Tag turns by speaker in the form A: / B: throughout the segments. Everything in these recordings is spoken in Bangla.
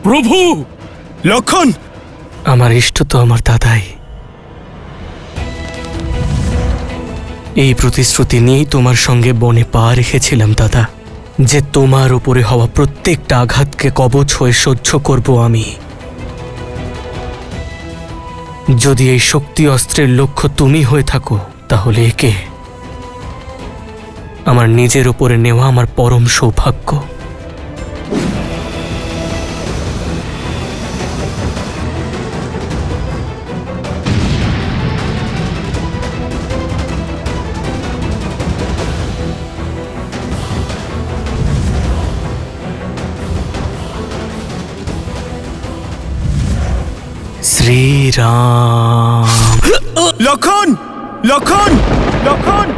A: প্রভু!
B: লক্ষণ!
C: আমার ইষ্ট তো আমার দাদাই। এই প্রতিশ্রুতি নিয়েই তোমার সঙ্গে বনে পা রেখেছিলাম দাদা, যে তোমার উপরে হওয়া প্রত্যেকটা আঘাতকে কবচ হয়ে সহ্য করব আমি। যদি এই শক্তি অস্ত্রের লক্ষ্য তুমি হয়ে থাকো, তাহলে একে আমার নিজের উপরে নেওয়া আমার পরম সৌভাগ্য। শ্রীরাম!
B: লক্ষণ! লক্ষণ! লক্ষণ!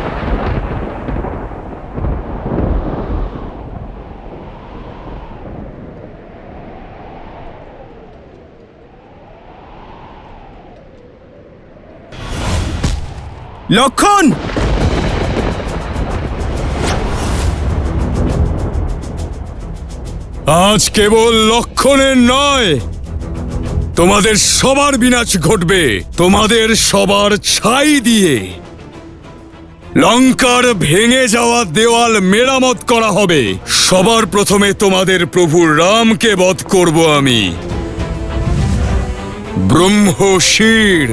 B: লক্ষণ!
A: আজ কেবল লক্ষণের নয়, তোমাদের সবার বিনাশ ঘটবে। তোমাদের সবার ছাই দিয়ে লঙ্কার ভেঙে যাওয়া দেওয়াল মেরামত করা হবে। সবার প্রথমে তোমাদের প্রভু রামকে বধ করব আমি, ব্রহ্মশির।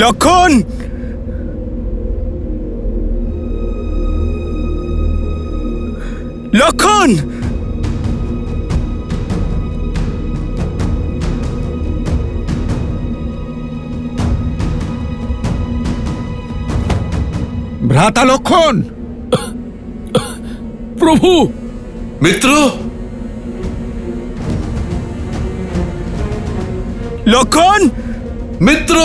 B: লক্ষণ! লক্ষণ!
D: ভ্রাতা লক্ষণ!
A: প্রভু!
E: মিত্র!
B: লক্ষণ!
E: মিত্র!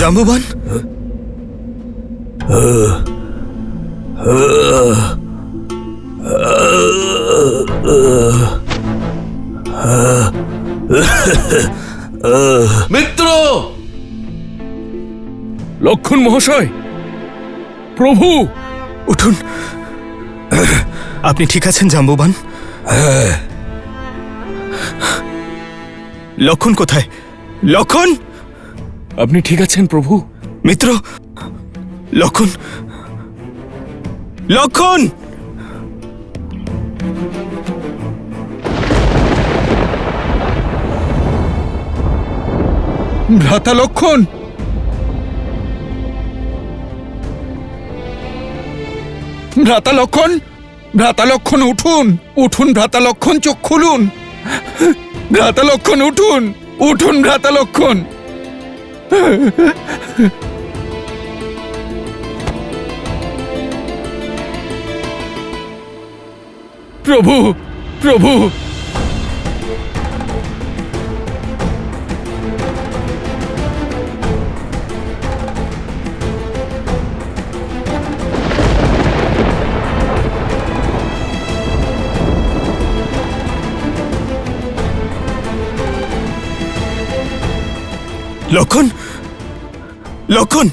B: জাম্বুবান!
E: মিত্র!
A: লক্ষণ মহাশয়! প্রভু!
B: উঠুন। আপনি ঠিক আছেন জাম্বুবান? লক্ষণ কোথায়? লক্ষণ!
A: আপনি ঠিক আছেন প্রভু?
B: মিত্র! লক্ষণ! লক্ষণ!
D: ভ্রাতা লক্ষণ! ভ্রাতা লক্ষণ! ভ্রাতা লক্ষণ উঠুন! উঠুন ভ্রাতা লক্ষণ, চোখ খুলুন! ভ্রাতা লক্ষণ উঠুন! উঠুন ভ্রাতা লক্ষণ! প্রভু! প্রভু!
B: লক্ষণ! লক্ষণ!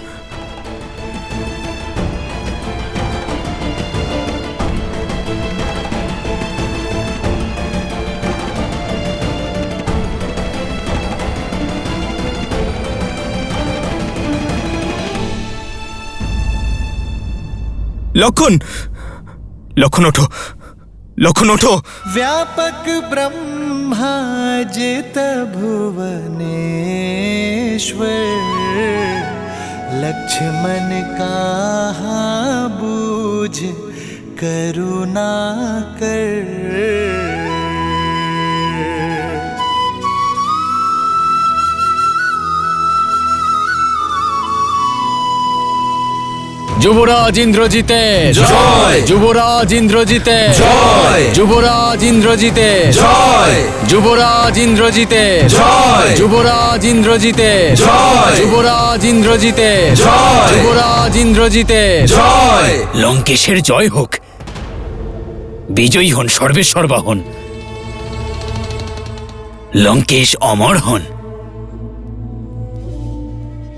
B: লক্ষণ লক্ষণ ওঠো, লক্ষণ ওঠো।
F: व्यापक ब्रह्मा जित भुवनेश्वर लक्ष्मण कहा बूझ करुणा कर।
C: যুবরাজ ইন্দ্রজিতের
E: জয়!
C: যুবরাজ ইন্দ্রজিতের
E: জয়!
C: যুবরাজ ইন্দ্রজিতের
E: জয়!
C: যুবরাজ ইন্দ্রজিতের
E: জয়!
C: যুবরাজ ইন্দ্রজিতের
E: জয়!
C: যুবরাজ ইন্দ্রজিতের
E: জয়!
C: যুবরাজ ইন্দ্রজিতের
E: জয়!
G: লঙ্কেশের জয় হোক। বিজয়ী হন সর্বেশ্বর বাহন। লঙ্কেশ অমর হন।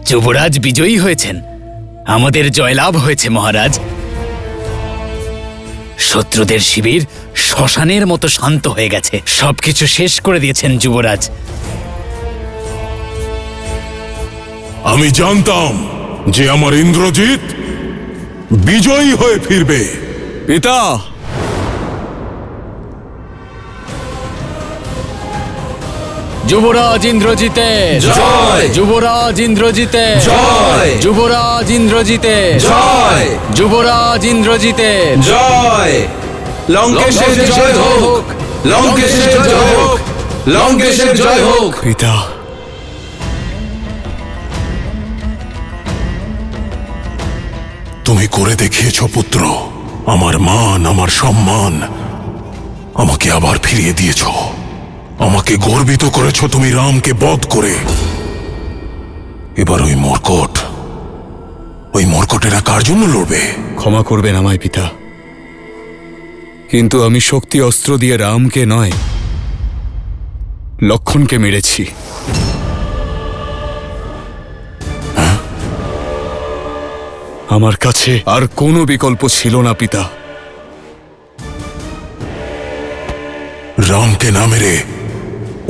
G: যুবরাজ বিজয়ী হয়েছেন। আমাদের জয়লাভ হয়েছে মহারাজ। শত্রুদের শিবির শ্মশানের মতো শান্ত হয়ে গেছে। সবকিছু শেষ করে দিয়েছেন যুবরাজ।
A: আমি জানতাম যে আমার ইন্দ্রজিৎ বিজয়ী হয়ে ফিরবে। পিতা,
C: যুবরাজ ইন্দ্রজিতের
E: জয়!
C: যুবরাজ ইন্দ্রজিতের
E: জয়!
C: যুবরাজ ইন্দ্রজিতের
E: জয়!
C: যুবরাজ ইন্দ্রজিতের
E: জয়! লঙ্কেশের জয় হোক! লঙ্কেশের জয় হোক! লঙ্কেশের জয় হোক!
B: পিতা,
A: তুমি করে দেখিয়েছ পুত্র। আমার মান, আমার সম্মান আমাকে আবার ফিরিয়ে দিয়েছ। আমাকে গর্বিত করেছ তুমি রামকে বধ করে। এবার ওই মর্কটেরা কার জন্য লড়বে? ক্ষমা করবেন আমায় পিতা, কিন্তু আমি শক্তি অস্ত্র দিয়ে রামকে নয়, লক্ষণকে মেরেছি। আমার কাছে আর কোনো বিকল্প ছিল না পিতা। রামকে না মেরে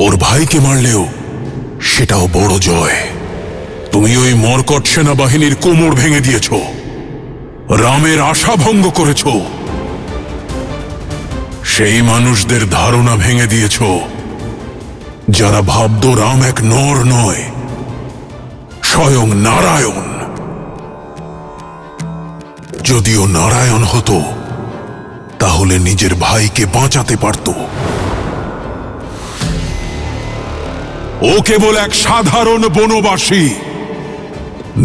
A: ওর ভাইকে মারলেও সেটাও বড় জয়। তুমি ওই মর্কট সেনাবাহিনীর কোমর ভেঙে দিয়েছ, রামের আশা ভঙ্গ করেছ, সেই মানুষদের ধারণা ভেঙে দিয়েছ যারা ভাবত রাম এক নর নয়, স্বয়ং নারায়ণ। যদিও নারায়ণ হতো তাহলে নিজের ভাইকে বাঁচাতে পারত। ও কেবল এক সাধারণ বনবাসী।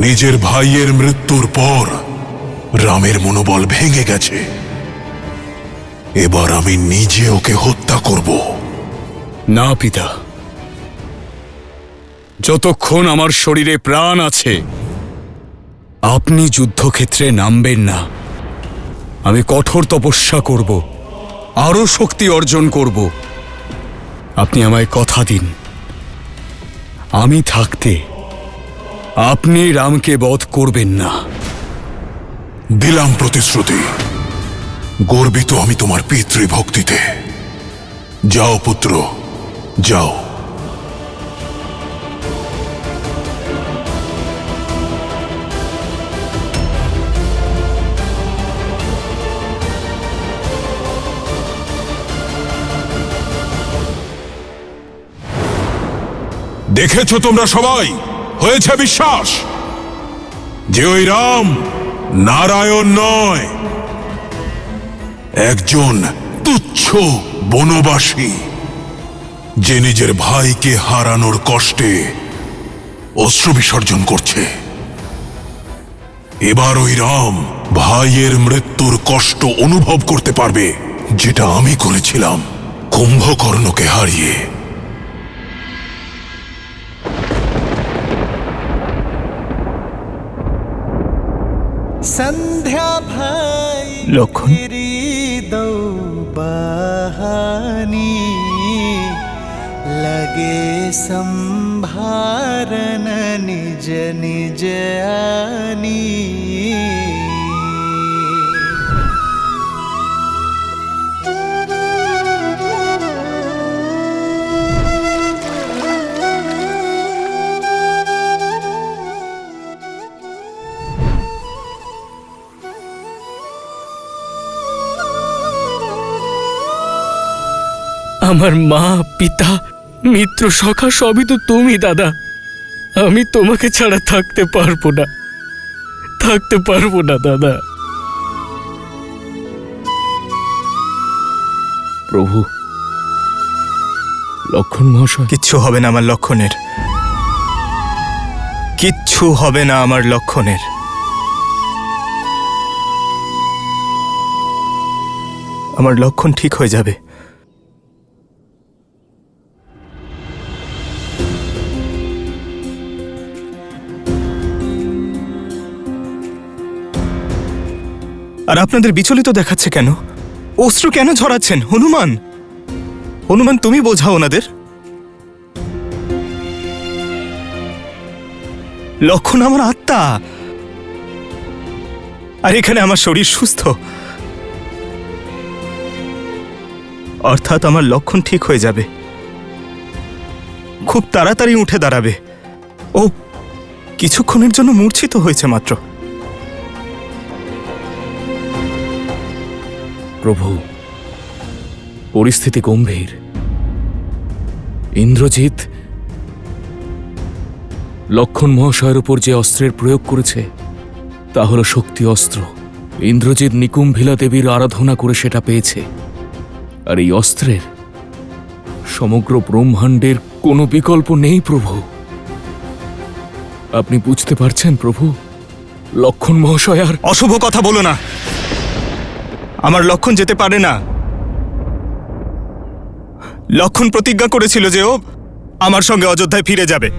A: নিজের ভাইয়ের মৃত্যুর পর রামের মনোবল ভেঙে গেছে। এবার আমি নিজে ওকে হত্যা করব। না পিতা, যতক্ষণ আমার শরীরে প্রাণ আছে আপনি যুদ্ধক্ষেত্রে নামবেন না। আমি কঠোর তপস্যা করব, আরো শক্তি অর্জন করব। আপনি আমায় কথা দিন, আমি থাকতে আপনি রামকে বধ করবেন না। দিলাম প্রতিশ্রুতি। গর্বিত আমি তোমার পিতৃভক্তিতে। যাও পুত্র, যাও। দেখেছো তোমরা সবাই, হয়েছে বিশ্বাস যে ওই রাম নারায়ণ নয়, একজন তুচ্ছ বনবাসী যে নিজের ভাইকে হারানোর কষ্টে অশ্রু বিসর্জন করছে। এবার ওই রাম ভাইয়ের মৃত্যুর কষ্ট অনুভব করতে পারবে, যেটা আমি করেছিলাম কুম্ভকর্ণকে হারিয়ে।
F: संध्या भाई
B: লক্ষণ,
F: तेरी दो बहानी लगे संभारन निज निज आनी।
C: আমার মা, পিতা, মিত্র, সখা সবই তো তুমি দাদা। আমি তোমাকে ছাড়া থাকতে পারবো না, থাকতে পারবো না দাদা।
B: প্রভু, লক্ষণ মহাশয়।
H: কিচ্ছু হবে না আমার লক্ষণের, কিচ্ছু হবে না আমার লক্ষণের। আমার লক্ষণ ঠিক হয়ে যাবে। আর আপনাদের বিচলিত দেখাচ্ছে কেন? অশ্রু কেন ঝরাচ্ছেন? হনুমান, হনুমান তুমি বোঝাও ওনাদের। লক্ষণ আমার আত্মা, আর এখানে আমার শরীর সুস্থ। অর্থাৎ আমার লক্ষণ ঠিক হয়ে যাবে, খুব তাড়াতাড়ি উঠে দাঁড়াবে। ও কিছুক্ষণের জন্য মূর্ছিত হয়েছে মাত্র।
B: প্রভু, পরিস্থিতি গম্ভীর। ইন্দ্রজিৎ লক্ষণ মহাশয়ের উপর যে অস্ত্রের প্রয়োগ করেছে তা হল শক্তি অস্ত্র। ইন্দ্রজিৎ নিকুম্ভিলা দেবীর আরাধনা করে সেটা পেয়েছে, আর এই অস্ত্রের সমগ্র ব্রহ্মাণ্ডের কোনো বিকল্প নেই প্রভু। আপনি বুঝতে পারছেন প্রভু? লক্ষণ মহাশয় আর
H: অশুভ কথা বলো না, আমার লক্ষণ যেতে পারে না। লক্ষণ প্রতিজ্ঞা করেছিল যে ও আমার সঙ্গে অযোধ্যায় ফিরে যাবে।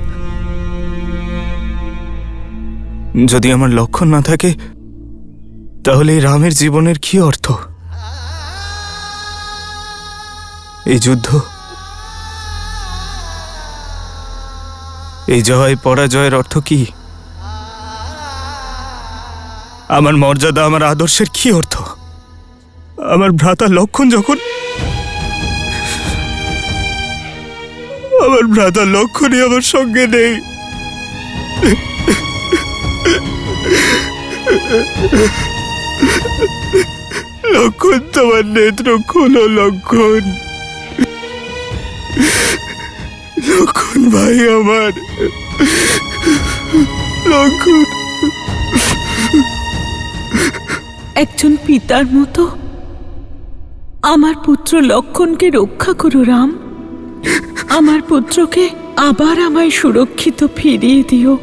H: যদি আমার লক্ষণ না থাকে তাহলে এই রামের জীবনের কি অর্থ? এই যুদ্ধ, এই জয় পরাজয়ের অর্থ কি? আমার মর্যাদা, আমার আদর্শের কি অর্থ? আমার ভ্রাতা লক্ষণ যখন, আমার ভ্রাতা লক্ষণই আমার সঙ্গে নেই। লক্ষণ, তোমার নেত্র খোলো লক্ষণ। লক্ষণ ভাই আমার, লক্ষণ।
I: একজন পিতার মতো আমার পুত্র লক্ষণকে রক্ষা করো রাম। আমার পুত্রকে আবার আমায় সুরক্ষিত ফিরিয়ে দিও।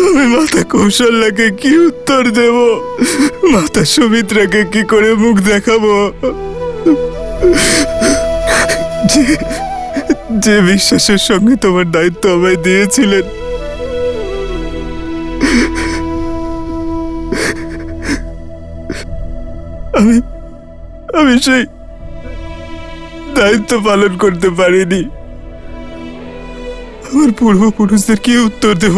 H: আমি মাতা কৌশল্যাকে কি উত্তর দেব? মাতা সুমিত্রাকে কি করে মুখ দেখাবো? যে বিশ্বাসের সঙ্গে তোমার দায়িত্ব আমায় দিয়েছিলেন, আমি সেই দায়িত্ব পালন করতে পারিনি। আমার পূর্বপুরুষদের কি উত্তর দেব?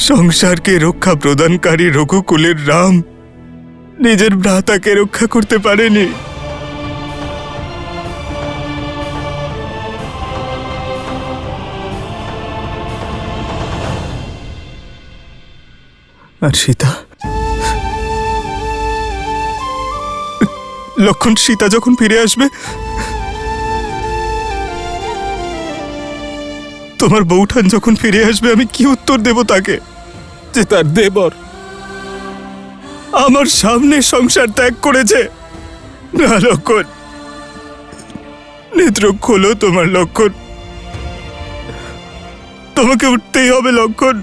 H: সংসারকে রক্ষা প্রদানকারী রঘুকুলের রাম নিজের ভ্রাতাকে রক্ষা করতে পারেনি। আর সীতা, লক্ষণ, সীতা যখন ফিরে আসবে, তোমার বউঠান যখন ফিরে আসবে, আমি কি উত্তর দেব তাকে? যে তার দেবর আমার সামনে সংসার ত্যাগ করেছে। না লক্ষণ, নেত্র খোলো তোমার লক্ষণ, তোমাকে উঠতেই হবে লক্ষণ।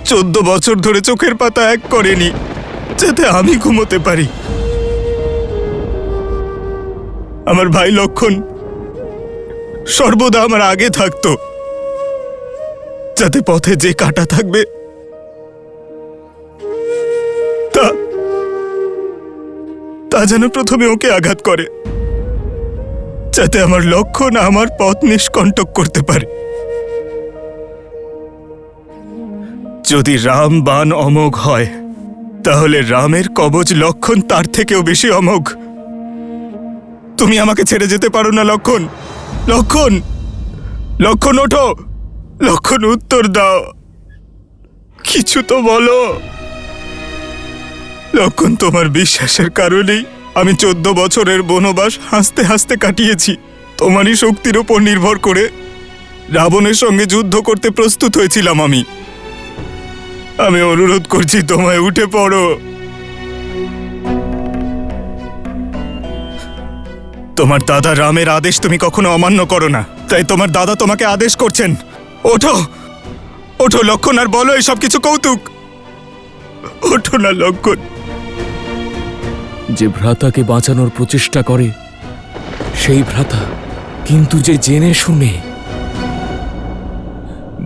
H: 14 বছর ধরে চোখের পাতা এক করেনি যাতে আমি ঘুমোতে পারি। আমার ভাই লক্ষণ সর্বদা আমার আগে থাকতো, যাতে পথে যে কাঁটা থাকবে তা যেন প্রথমে ওকে আঘাত করে, যাতে আমার লক্ষণ আমার পথ নিষ্কণ্টক করতে পারে। যদি রাম বাণ অমোঘ হয়, তাহলে রামের কবচ লক্ষণ তার থেকেও বেশি অমোঘ। তুমি আমাকে ছেড়ে যেতে পারো না লক্ষণ। লক্ষণ, লক্ষণ ওঠো, লক্ষণ উত্তর দাও, কিছু তো বলো। লক্ষণ, তোমার বিশ্বাসের কারণেই আমি 14 বছরের বনবাস হাসতে হাসতে কাটিয়েছি। তোমারই শক্তির ওপর নির্ভর করে রাবণের সঙ্গে যুদ্ধ করতে প্রস্তুত হয়েছিলাম আমি। আমি অনুরোধ করছি তোমায় উঠে পড়ো। তোমার দাদা রামের আদেশ তুমি কখনো অমান্য করো না, তাই তোমার দাদা তোমাকে আদেশ করছেন। ওঠো, ওঠো লক্ষণ, আর বলো এসব কিছু কৌতুক। ওঠো না লক্ষণ।
B: যে ভ্রাতাকে বাঁচানোর প্রচেষ্টা করে সেই ভ্রাতা, কিন্তু যে জেনে শুনে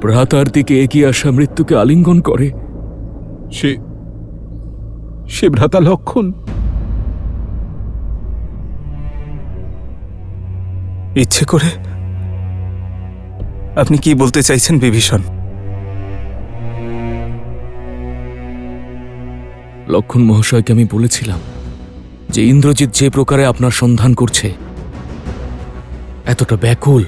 B: ভ্রাতার দিকে এগিয়ে আসা মৃত্যুকে আলিঙ্গন করে,
D: সে ভ্রাতা লক্ষণ।
H: ইচ্ছে করে? আপনি কি বলতে চাইছেন বিভীষণ?
B: লক্ষণ মহাশয়কে আমি বলেছিলাম যে ইন্দ্রজিৎ যে প্রকারে আপনার সন্ধান করছে, এতটা ব্যাকুল,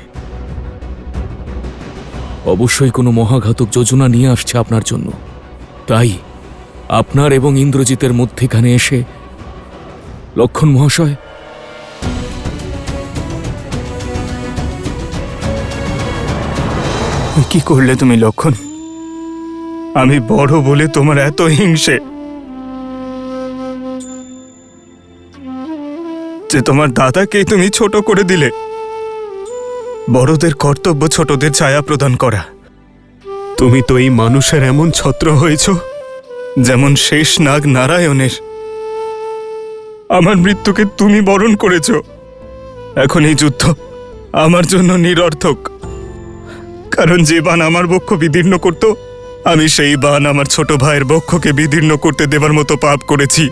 B: অবশ্যই কোনো মহাঘাতক যোজনা নিয়ে আসছে আপনার জন্য। তাই আপনার এবং ইন্দ্রজিতের মধ্যেখানে এসে লক্ষণ মহাশয়,
H: কি করলে তুমি লক্ষণ? আমি বড় বলে তোমার এত হিংসে যে তোমার দাদাকেই তুমি ছোট করে দিলে। বড়দের কর্তব্য ছোটদের ছায়া প্রদান করা। তুমি তো এই মানুষের এমন ছত্র হয়েছ যেমন শেষ নাগ নারায়ণের। আমার মৃত্যুকে তুমি বরণ করেছ। এখন এই যুদ্ধ আমার জন্য নিরর্থক, কারণ যে বাণ আমার বক্ষ বিদীর্ণ করত, আমি সেই বাণ আমার ছোট ভাইয়ের বক্ষকে বিদীর্ণ করতে দেবার মতো পাপ করেছি।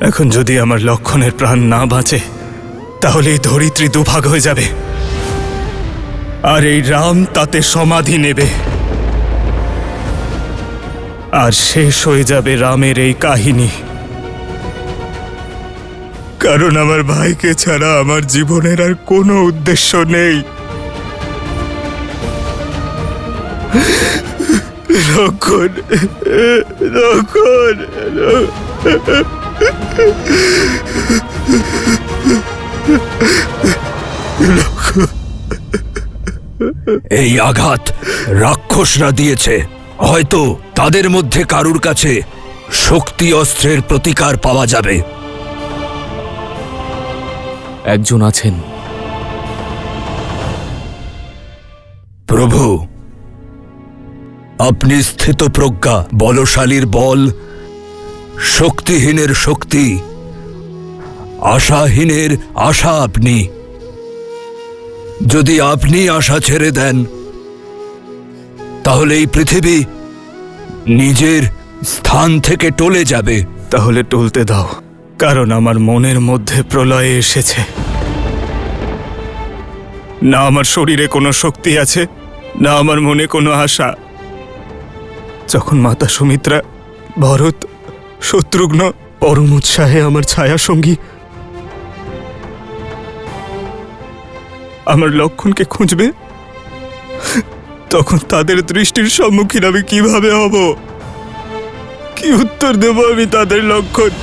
H: এখন যদি আমার লক্ষণের প্রাণ না বাঁচে, তাহলে এই ধরিত্রী দুভাগ হয়ে যাবে, আর এই রাম তাতে সমাধি নেবে, আর শেষ হয়ে যাবে রামের এই কাহিনী। কারণ আমার ভাইকে ছাড়া আমার জীবনের আর কোনো উদ্দেশ্য নেই। লক্ষণ, লক্ষণ,
A: এই আঘাত রাক্ষসরা দিয়েছে। হয়তো তাদের মধ্যে কারুর কাছে শক্তি অস্ত্রের প্রতিকার পাওয়া যাবে।
B: একজন আছেন।
A: প্রভু, আপনি স্থিতপ্রজ্ঞা, বলশালীর বল, শক্তিহীনের শক্তি, আশাহীনের আশা আপনি। যদি আপনি আশা ছেড়ে দেন, তাহলে এই পৃথিবী নিজের স্থান থেকে টলে যাবে।
H: তাহলে টলতে দাও, কারণ আমার মনের মধ্যে প্রলয় এসেছে। না আমার শরীরে কোনো শক্তি আছে, না আমার মনে কোনো আশা। যখন মাতা সুমিত্রা, ভরত, শত্রুঘ্ন পরম উৎসাহে আমার ছায়া সঙ্গী আমার লক্ষণকে খুঁজবে, তখন তাদের দৃষ্টির সম্মুখীন আমি কিভাবে হব? কি উত্তর দেব আমি তাদের? লক্ষণ,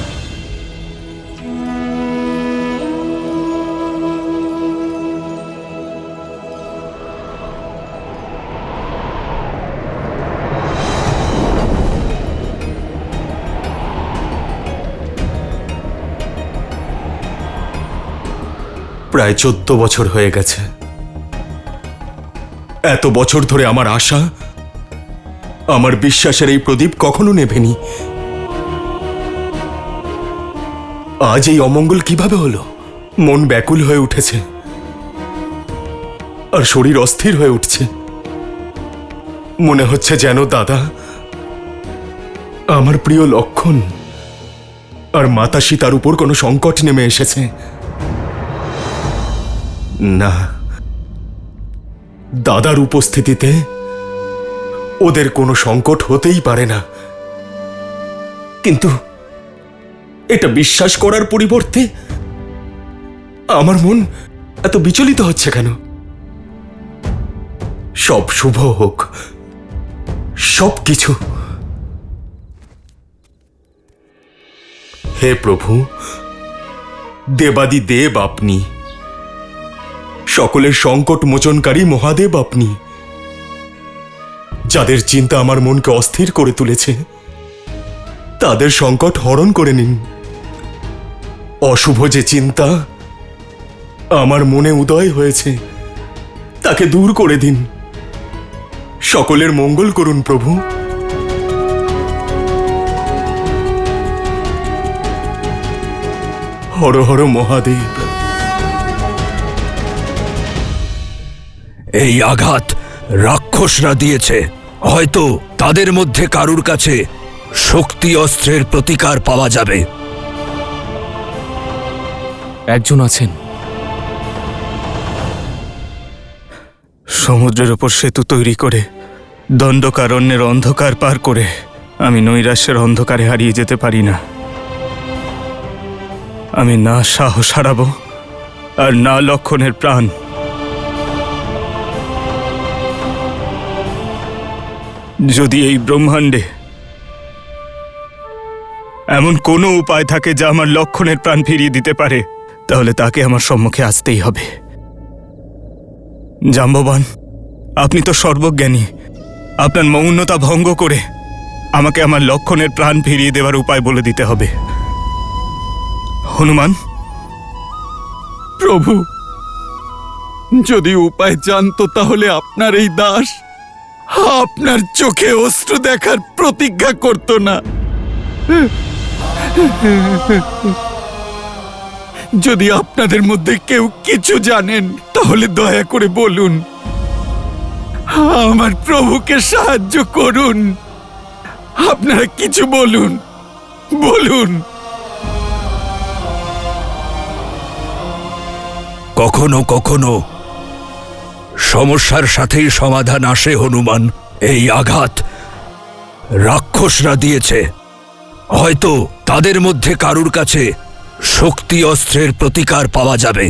E: প্রায় 14 বছর হয়ে গেছে। এত বছর ধরে আমার আশা, আমার বিশ্বাসের এই প্রদীপ কখনো নেভেনি। আজ এই অমঙ্গল কিভাবে হলো? মন ব্যাকুল হয়ে উঠেছে, আর শরীর অস্থির হয়ে উঠছে। মনে হচ্ছে যেন দাদা, আমার প্রিয় লক্ষণ আর মাতা সীতার উপর কোনো সংকট নেমে এসেছে। না, দাদার উপস্থিতিতে ওদের কোনো সংকট হতেই পারে না। কিন্তু এটা বিশ্বাস করার পরিবর্তে আমার মন এত বিচলিত হচ্ছে কেন? সব শুভ হোক, সব কিছু। হে প্রভু,
H: দেবাদি দেব আপনি, সকলের সংকট মোচনকারী মহাদেব আপনি, যাদের চিন্তা আমার মনকে অস্থির করে তুলেছে তাদের সংকট হরণ করে নিন। অশুভ যে চিন্তা আমার মনে উদয় হয়েছে তাকে দূর করে দিন। সকলের মঙ্গল করুন প্রভু। হর হর মহাদেব।
E: এই আঘাত রাক্ষসরা দিয়েছে, হয়তো তাদের মধ্যে কারুর কাছে শক্তি অস্ত্রের প্রতিকার পাওয়া যাবে।
B: একজন আছেন।
H: সমুদ্রের ওপর সেতু তৈরি করে দণ্ডকারণ্যের অন্ধকার পার করে আমি নৈরাশ্যের অন্ধকারে হারিয়ে যেতে পারি না। আমি না সাহস হারাবো আর না লক্ষণের প্রাণ। যদি এই ব্রহ্মাণ্ডে এমন কোনো উপায় থাকে যা আমার লক্ষণের প্রাণ ফিরিয়ে দিতে পারে, তাহলে তাকে আমার সম্মুখে আসতেই হবে। জাম্ববান, আপনি তো সর্বজ্ঞানী। আপনার মৌনতা ভঙ্গ করে আমাকে আমার লক্ষণের প্রাণ ফিরিয়ে দেওয়ার উপায় বলে দিতে হবে। হনুমান,
D: প্রভু, যদি উপায় জানতো তাহলে আপনার এই দাস আপনার চোখে অশ্রু দেখার প্রতিজ্ঞা করত না। যদি আপনাদের মধ্যে কেউ কিছু জানেন তাহলে দয়া করে বলুন, আমার প্রভুকে সাহায্য করুন। আপনারা কিছু বলুন, বলুন।
E: কখনো কখনো সমস্যার সাথেই সমাধান আসে হনুমান। এই আঘাত রাক্ষসরা দিয়েছে, হয়তো তাদের মধ্যে কারুর কাছে শক্তি অস্ত্রের প্রতিকার পাওয়া যাবে।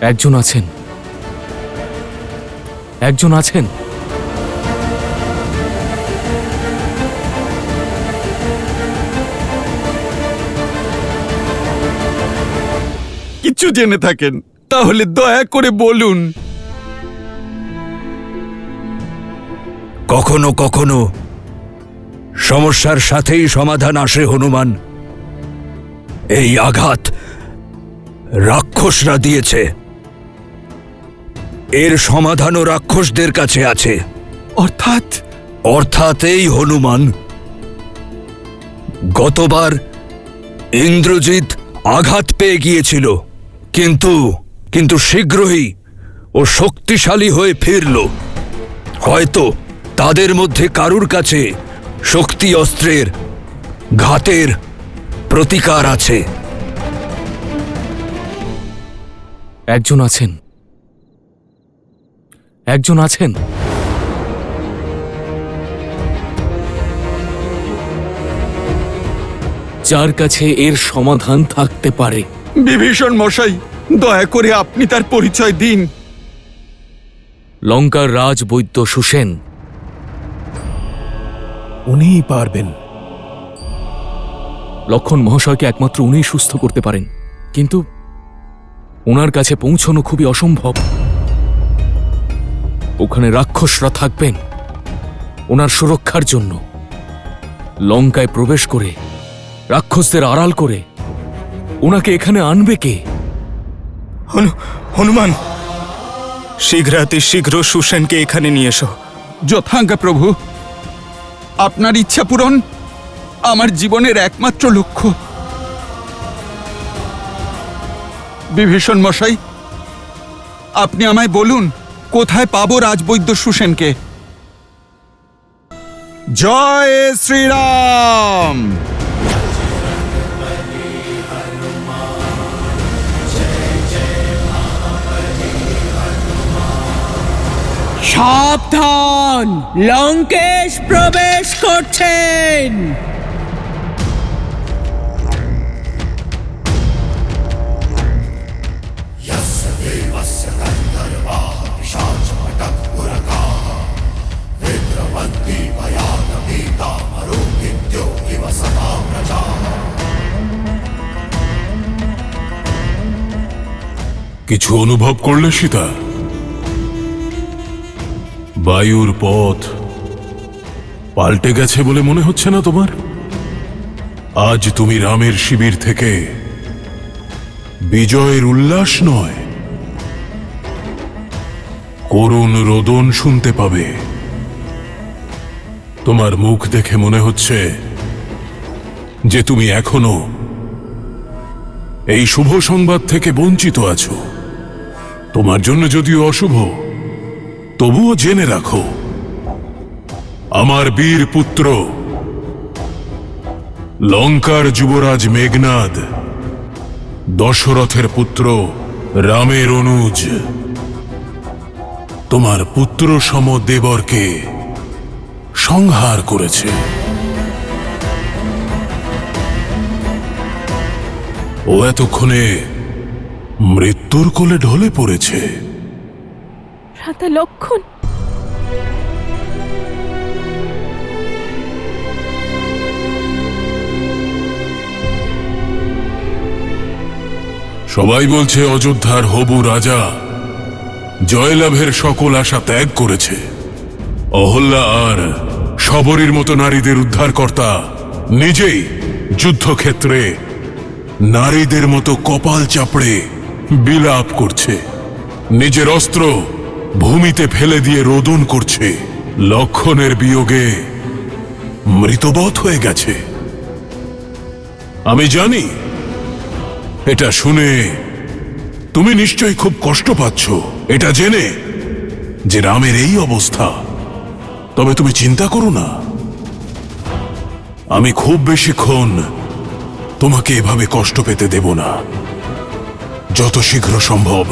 B: একজন আছেন। একজন আছেন।
D: কিছু জেনে থাকেন তাহলে দয়া করে বলুন।
E: কখনো কখনো সমস্যার সাথেই সমাধান আসে হনুমান। এই আঘাত রাক্ষসরা দিয়েছে, এর সমাধানও রাক্ষসদের কাছে আছে।
D: অর্থাৎ
E: অর্থাৎ এই হনুমান, গতবার ইন্দ্রজিৎ আঘাত পেয়ে গিয়েছিল, কিন্তু শীঘ্রই ও শক্তিশালী হয়ে ফিরল। হয়তো তাদের মধ্যে কারুর কাছে শক্তি অস্ত্রের ঘাতের প্রতিকার আছে।
B: একজন আছেন। একজন আছেন। যার কাছে এর সমাধান থাকতে পারে।
D: বিভীষণ মশাই, দয়া করে আপনি তার পরিচয় দিন।
B: লঙ্কার রাজবৈদ্য সুসেন।
A: উনিই পারবেন।
B: লক্ষণ মহাশয়কে একমাত্র উনিই সুস্থ করতে পারেন, কিন্তু ওনার কাছে পৌঁছানো খুবই অসম্ভব। ওখানে রাক্ষসরা থাকবেন। ওনার সুরক্ষার জন্য লঙ্কায় প্রবেশ করে রাক্ষসদের আড়াল করে ওনাকে এখানে আনবে কে?
H: হনুমান, শীঘ্র সুসেনকে এখানে নিয়ে এসো।
D: যথাজ্ঞা প্রভু। আপনার ইচ্ছা পূরণ আমার জীবনের একমাত্র লক্ষ্য। বিভীষণ মশাই, আপনি আমায় বলুন, কোথায় পাবো রাজবৈদ্য সুসেনকে? জয় শ্রীরাম।
J: সাবধান, লঙ্কেশ প্রবেশ করছেন।
K: विद्रवन्ति भयानभीता मरुद्विद्यो इव सदा प्रजा
A: কিছু অনুভব করলে সীতা? বায়ুর পথ পাল্টে গেছে বলে মনে হচ্ছে না তোমার? আজ তুমি রামের শিবির থেকে বিজয়ের উল্লাস নয়, করুণ রোদন শুনতে পাবে। তোমার মুখ দেখে মনে হচ্ছে যে তুমি এখনো এই শুভ সংবাদ থেকে বঞ্চিত আছো। তোমার জন্য যদিও অশুভ, তবুও জেনে রাখো, আমার বীর পুত্র লঙ্কার যুবরাজ মেঘনাদ, দশরথের পুত্র রামের অনুজ, তোমার পুত্র সম দেবরকে সংহার করেছে। ও এতক্ষণে মৃত্যুর কোলে ঢলে পড়েছে।
I: ভ্রাতা লক্ষণ,
A: সবাই বলছে অযোধ্যার হবু রাজা জয়লাভের সকল আশা ত্যাগ করেছে। অহল্যা আর শবরীর মতো নারীদের উদ্ধারকর্তা নিজেই যুদ্ধক্ষেত্রে নারীদের মতো কপাল চাপড়ে বিলাপ করছে, নিজের অস্ত্র ভূমিতে ফেলে দিয়ে রোদন করছে। লক্ষণের বিয়োগে মৃতবৎ হয়ে গেছে। আমি জানি এটা শুনে তুমি নিশ্চয়ই খুব কষ্ট পাচ্ছ, এটা জেনে যে রামের এই অবস্থা। তবে তুমি চিন্তা করো না, আমি খুব বেশিক্ষণ তোমাকে এভাবে কষ্ট পেতে দেব না। যত শীঘ্র সম্ভব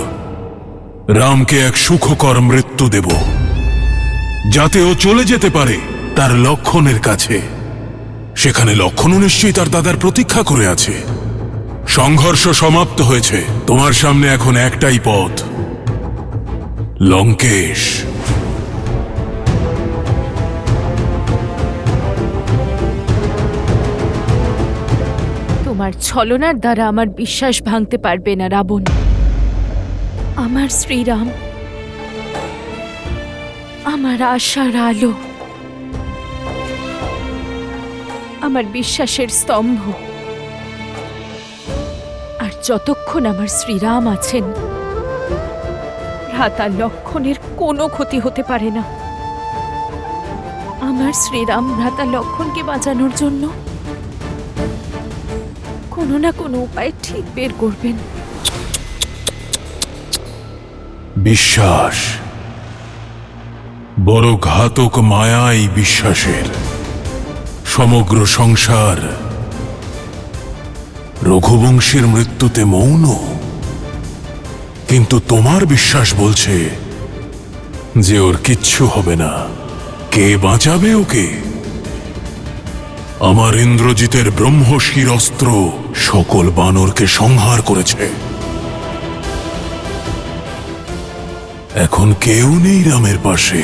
A: রামকে এক সুখকর মৃত্যু দেব, যাতে ও চলে যেতে পারে তার লক্ষণের কাছে। সেখানে লক্ষণও নিশ্চয়ই তার দাদার প্রতীক্ষা করে আছে। সংঘর্ষ সমাপ্ত হয়েছে, তোমার সামনে এখন একটাই পথ, লঙ্কেশ।
I: তোমার ছলনার দ্বারা আমার বিশ্বাস ভাঙতে পারবে না রাবণ। আমার শ্রীরাম আমার আশার আলো, আমার বিশ্বাসের স্তম্ভ। আর যতক্ষণ আমার শ্রীরাম আছেন, ভ্রাতা লক্ষণের কোনো ক্ষতি হতে পারে না। আমার শ্রীরাম ভ্রাতা লক্ষণকে বাঁচানোর জন্য কোনো না কোনো উপায় ঠিক বের করবেন।
A: বিশ্বাস বড় ঘাতক মায়া। এই বিশ্বাসের সমগ্র সংসার রঘুবংশীর মৃত্যুতে মৌন, কিন্তু তোমার বিশ্বাস বলছে যে ওর কিচ্ছু হবে না। কে বাঁচাবে ওকে? আমার ইন্দ্রজিতের ব্রহ্মশির অস্ত্র সকল বানরকে সংহার করেছে। এখন কেউ নেই রামের পাশে।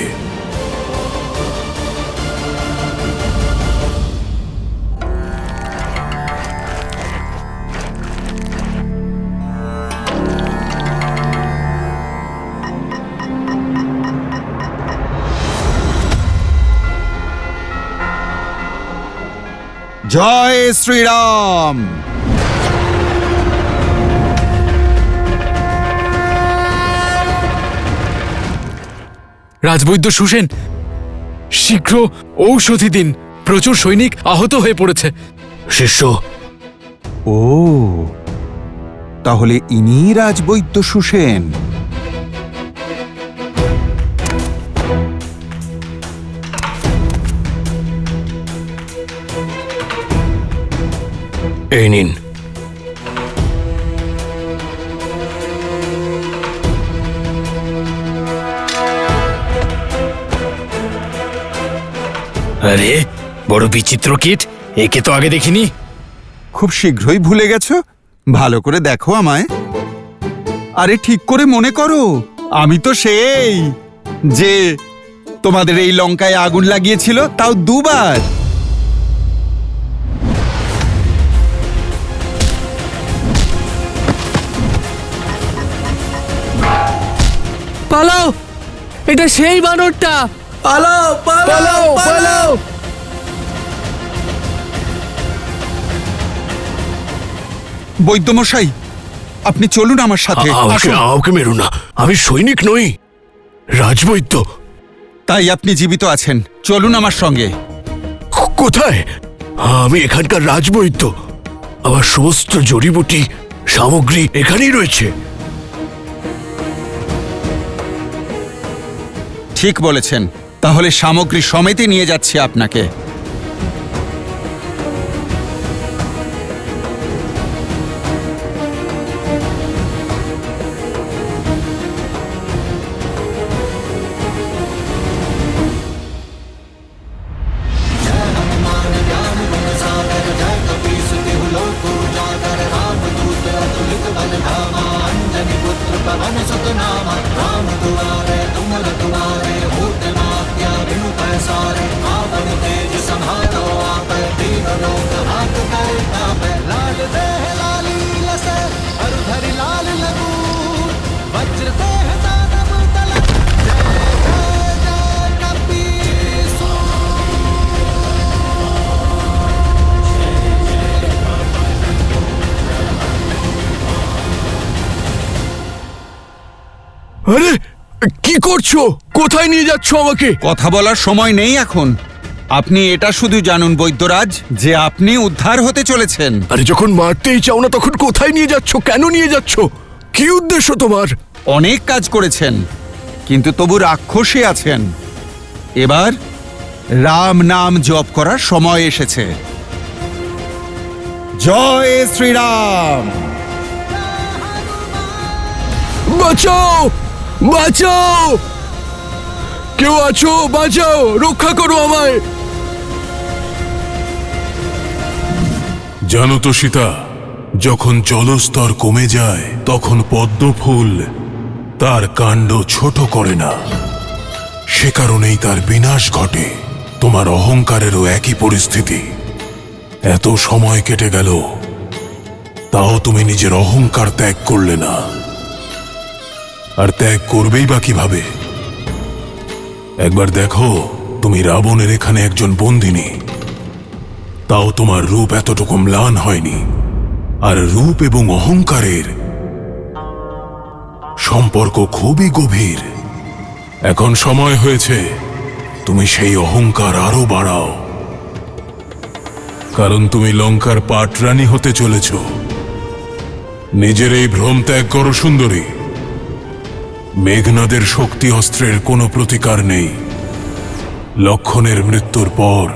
D: জয় শ্রীরাম।
B: রাজবৈদ্য সুসেন, শীঘ্র ঔষধি দিন, প্রচুর সৈনিক আহত হয়ে পড়েছে।
E: শিষ্য,
D: ও, তাহলে ইনি রাজবৈদ্য সুসেন।
E: এই নিন।
G: আরে বড় বিচিত্র কীট, একে তো আগে দেখিনি।
D: খুব শীঘ্রই ভুলে গেছো? ভালো করে দেখো আমায়। আরে ঠিক করে মনে করো, আমি তো সেই যে তোমাদের এই লঙ্কায় আগুন লাগিয়েছিল, তাও দুবার।
C: পালাও! এটা সেই বানরটা!
F: পালাও পালাও পালাও
D: বৈদ্যমশাই, আপনি চলুন আমার সাথে। আসুন।
E: আমাকে মেরো না, আমি সৈনিক নই, রাজবৈদ্য।
D: তাই আপনি জীবিত আছেন, চলুন আমার সঙ্গে।
E: কোথায়? আমি এখানকার রাজবৈদ্য, আমার সমস্ত জড়িবুটি সামগ্রী এখানেই রয়েছে।
D: ঠিক বলেছেন, তাহলে সামগ্রী সমেতে নিয়ে যাচ্ছি আপনাকে।
E: আরে কি করছো? কোথায় নিয়ে যাচ্ছ আমাকে?
D: কথা বলার সময় নেই এখন। আপনি এটা শুধু জানুন বৈদ্যরাজ, যে আপনি উদ্ধার হতে চলেছেন।
E: আরে যখন মারতেই চাও না তখন কোথায় নিয়ে যাচ্ছ? কেন নিয়ে যাচ্ছ? কি উদ্দেশ্য তোমার?
D: অনেক কাজ করেছেন, কিন্তু তবু রাক্ষসী আছেন। এবার রাম নাম জপ করার সময় এসেছে। জয় শ্রীরাম।
E: বাঁচাও, বাঁচাও, কেউ আছো? বাঁচাও, রক্ষা করো আমায়।
A: জানো তো সীতা, যখন জলস্তর কমে যায় তখন পদ্মফুল তার কাণ্ড ছোট করে না, সে কারণেই তার বিনাশ ঘটে। তোমার অহংকারেরও একই পরিস্থিতি। এত সময় কেটে গেল, তাও তুমি নিজের অহংকার ত্যাগ করলে না। আর ত্যাগ করবেই বা কিভাবে? একবার দেখো, তুমি রাবণের এখানে একজন বন্দিনী, তাও তোমার রূপ এতটুকু ম্লান হয়নি। আর রূপ এবং অহংকারের সম্পর্ক খুবই গভীর। এখন সময় হয়েছে তুমি সেই অহংকার আরো বাড়াও, কারণ তুমি লঙ্কার পাটরানী হতে চলেছ। নিজের এই ভ্রম ত্যাগ করো সুন্দরী। মেঘনাদের শক্তি অস্ত্রের কোনো প্রতিকার নেই। লক্ষণের মৃত্যুর পর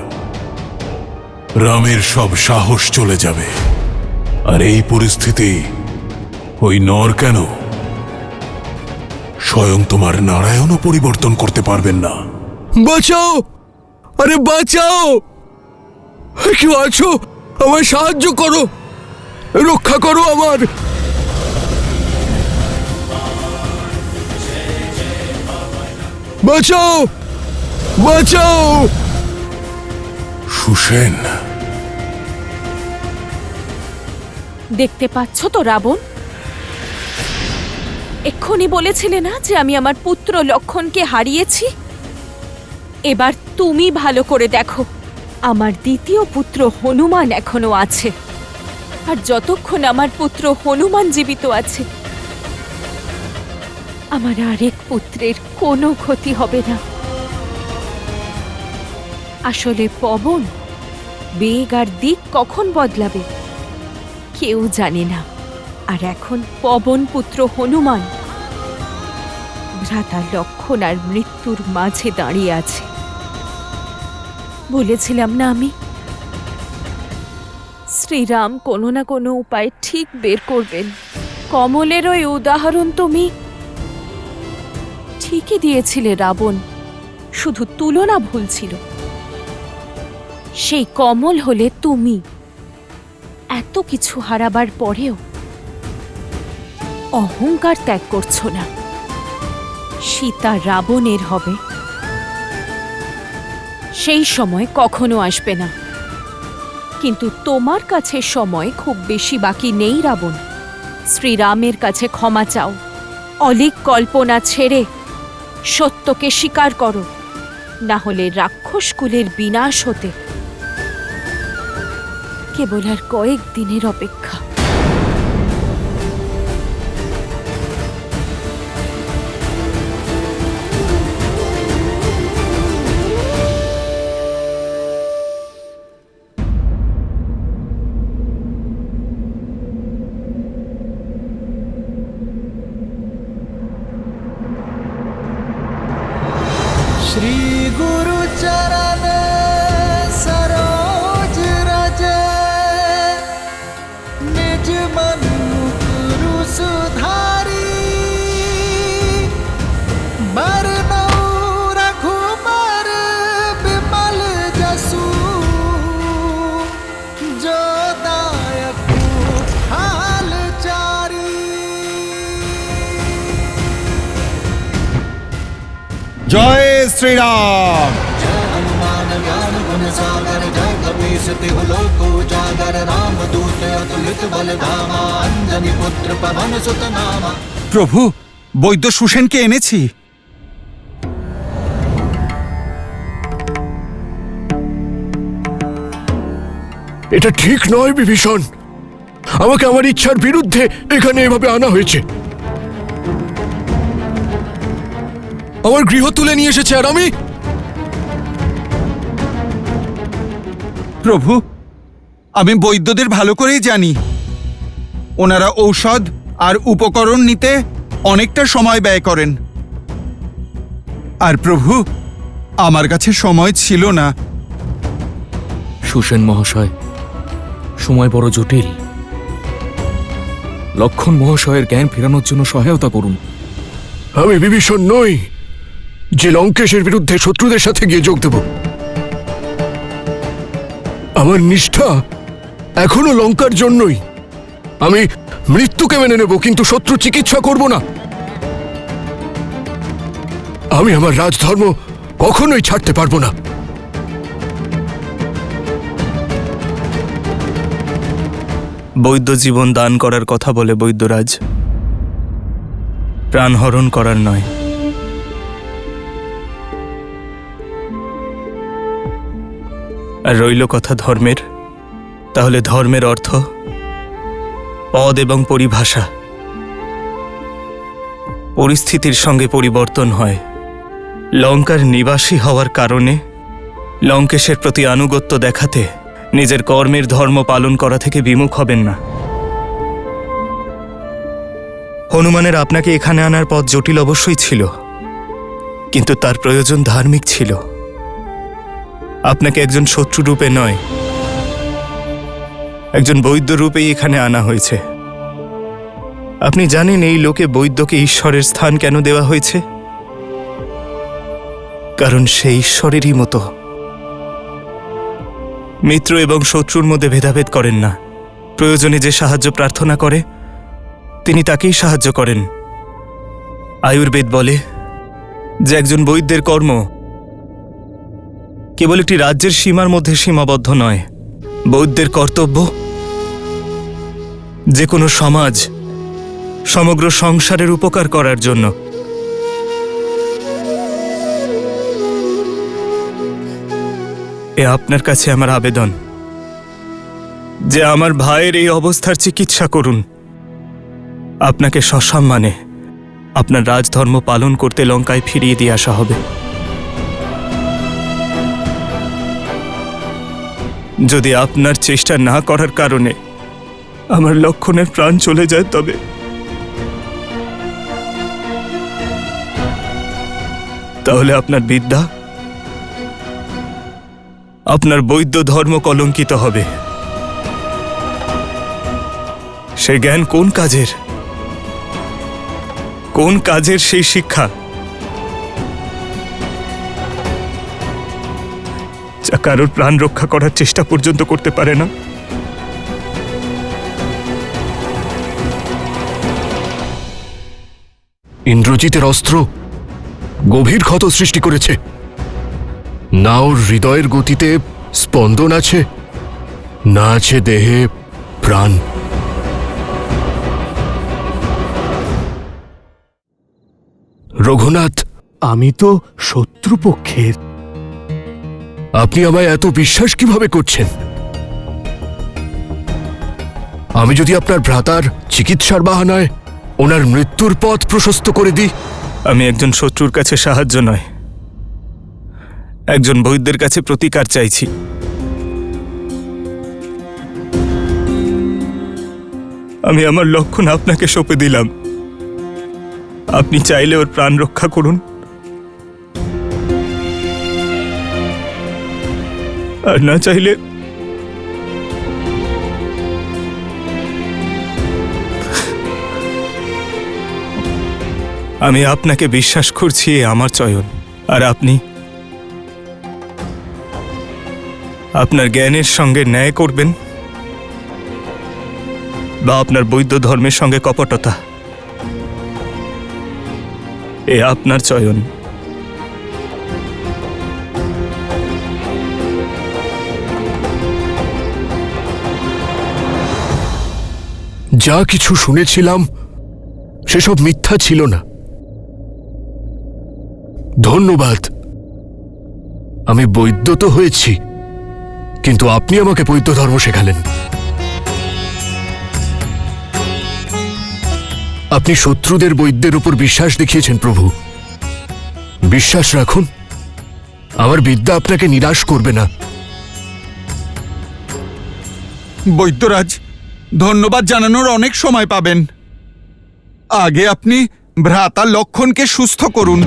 A: রামের সব সাহস চলে যাবে। আর এই পরিস্থিতি ওই নর কেন, স্বয়ং তোমার নারায়ণও পরিবর্তন করতে পারবেন না।
E: বাঁচাও, আরে বাঁচাও, কেউ আছো? আমায় সাহায্য করো, রক্ষা করো আমার। বাঁচাও, বাঁচাও।
A: সুসেন,
I: দেখতে পাচ্ছ তো রাবণ, এক্ষুনি বলেছিলে না যে আমি আমার পুত্র লক্ষণকে হারিয়েছি? এবার তুমি ভালো করে দেখো, আমার দ্বিতীয় পুত্র হনুমান এখনো আছে। আর যতক্ষণ আমার পুত্র হনুমান জীবিত আছে, আমার আরেক পুত্রের কোনো ক্ষতি হবে না। আসলে পবন বেগ আর দিক কখন বদলাবে কেউ জানে না। আর এখন পবন পুত্র হনুমান ভ্রাতা লক্ষণ আর মৃত্যুর মাঝে দাঁড়িয়ে আছে। বলেছিলাম না আমি, শ্রীরাম কোনো না কোনো উপায় ঠিক বের করবেন। কমলের ওই উদাহরণ তুমি ঠিকই দিয়েছিলে রাবণ, শুধু তুলনা ভুল ছিল। সেই কমল হলে তুমি। এত কিছু হারাবার পরেও অহংকার ত্যাগ করছো না। সীতা রাবণের হবে, সেই সময় কখনো আসবে না। কিন্তু তোমার কাছে সময় খুব বেশি বাকি নেই রাবণ। শ্রীরামের কাছে ক্ষমা চাও, অলীক কল্পনা ছেড়ে সত্যকে স্বীকার করো, না হলে রাক্ষস কুলের বিনাশ হতে কেবল আর কয়েক দিনের অপেক্ষা।
F: श्री गुरु चरण सरोज रज निज मन मुकुरु सुधारी बरनऊ रघुबर विमल जसु जो दायक हाल चारी।
D: জয় শ্রীরাম।
F: जय हनुमान ज्ञान गुण सागर जय कपीस तिहु लोक उजागर राम दूत अतुलित बल धामा अंजनी पुत्र पवन सुत नामा।
D: প্রভু, বৈদ্য সুসেনকে এনেছি।
E: এটা ঠিক নয় বিভীষণ, আমাকে আমার ইচ্ছার বিরুদ্ধে এখানে এভাবে আনা হয়েছে। আমার গৃহ তুলে নিয়ে এসেছে আর আমি।
D: প্রভু, আমি বৈদ্যদের ভালো করেই জানি। ওনারা ঔষধ আর উপকরণ নিতে অনেকটা সময় ব্যয় করেন। আর প্রভু, আমার কাছে সময় ছিল না।
B: সুসেন মহাশয়, সময় বড় জটিল। লক্ষণ মহাশয়ের জ্ঞান ফেরানোর জন্য সহায়তা করুন।
E: আমি বিভীষণ নই যে লঙ্কেশের বিরুদ্ধে শত্রুদের সাথে গিয়ে যোগ দেব। আমার নিষ্ঠা এখনো লঙ্কার জন্যই। আমি মৃত্যুকে মেনে নেব, কিন্তু শত্রু চিকিৎসা করব না। আমি আমার রাজধর্ম কখনোই ছাড়তে পারবো না।
H: বৈদ্য জীবন দান করার কথা বলে বৈদ্যরাজ, প্রাণহরণ করার নয়। আর রইল কথা ধর্মের, তাহলে ধর্মের অর্থ, পদ এবং পরিভাষা পরিস্থিতির সঙ্গে পরিবর্তন হয়। লঙ্কার নিবাসী হওয়ার কারণে লঙ্কেশের প্রতি আনুগত্য দেখাতে নিজের কর্মের ধর্ম পালন করা থেকে বিমুখ হবেন না। হনুমানের আপনাকে এখানে আনার পথ জটিল অবশ্যই ছিল, কিন্তু তার প্রয়োজন ধার্মিক ছিল। আপনাকে একজন শত্রু রূপে নয়, একজন বৈদ্য রূপেই এখানে আনা হয়েছে। আপনি জানেন এই লোকে বৈদ্যকে ঈশ্বরের স্থান কেন দেওয়া হয়েছে? কারণ সে ঈশ্বরেরই মতো মিত্র এবং শত্রুর মধ্যে ভেদাভেদ করেন না। প্রয়োজনে যে সাহায্য প্রার্থনা করে তিনি তাকেই সাহায্য করেন। আয়ুর্বেদ বলে যে একজন বৈদ্যের কর্ম কেবল একটি রাজ্যের সীমার মধ্যে সীমাবদ্ধ নয়। বৈদ্যের কর্তব্য যে কোনো সমাজ, সমগ্র সংসারের উপকার করার জন্য। এ আপনার কাছে আমার আবেদন যে আমার ভাইয়ের এই অবস্থার চিকিৎসা করুন। আপনাকে সসম্মানে আপনার রাজধর্ম পালন করতে লঙ্কায় ফিরিয়ে দিয়ে আসা হবে। যদি আপনার চেষ্টা না করার কারণে আমার লক্ষণের প্রাণ চলে যায়, তবে তাহলে আপনার বিদ্যা, আপনার বৈদ্য ধর্ম কলঙ্কিত হবে। সে জ্ঞান কোন কাজের? কোন কাজের সেই শিক্ষা যা কারোর প্রাণ রক্ষা করার চেষ্টা পর্যন্ত করতে পারে না?
E: ইন্দ্রজিতের অস্ত্র গভীর ক্ষত সৃষ্টি করেছে। না ওর হৃদয়ের গতিতে স্পন্দন আছে, না আছে দেহে প্রাণ। রঘুনাথ
K: আমি তো শত্রুপক্ষের।
E: আপনি আমায় এত বিশ্বাস কিভাবে করছেন? আমি যদি আপনার ভ্রাতার চিকিৎসার বাহানায় ওনার মৃত্যুর পথ প্রশস্ত করে দিই?
H: আমি একজন শত্রুর কাছে সাহায্য নয়, একজন বৈদ্যের কাছে প্রতিকার চাইছি। আমি আমার লক্ষণ আপনাকে সঁপে দিলাম, আপনি চাইলে ওর প্রাণ রক্ষা করুন, আর না চাইলে আমি আপনাকে বিশ্বাস করছি, এ আমার চয়ন। আর আপনি আপনার জ্ঞানের সঙ্গে ন্যায় করবেন, বা আপনার বৌদ্ধ ধর্মের সঙ্গে কপটতা, এ আপনার চয়ন।
E: যা কিছু শুনেছিলাম সেসব মিথ্যা ছিল না। ধন্যবাদ। আমি বৈদ্য তো হয়েছি, কিন্তু আপনি আমাকে বৈদ্য ধর্ম শেখালেন। আপনি শত্রুদের বৈদ্যের উপর বিশ্বাস দেখিয়েছেন প্রভু। বিশ্বাস রাখুন, আমার বিদ্যা আপনাকে নিরাশ করবে না।
D: বৈদ্যরাজ, ধন্যবাদ জানানোর অনেক সময় পাবেন। আগে আপনি ভ্রাতা লক্ষণকে সুস্থ করুন।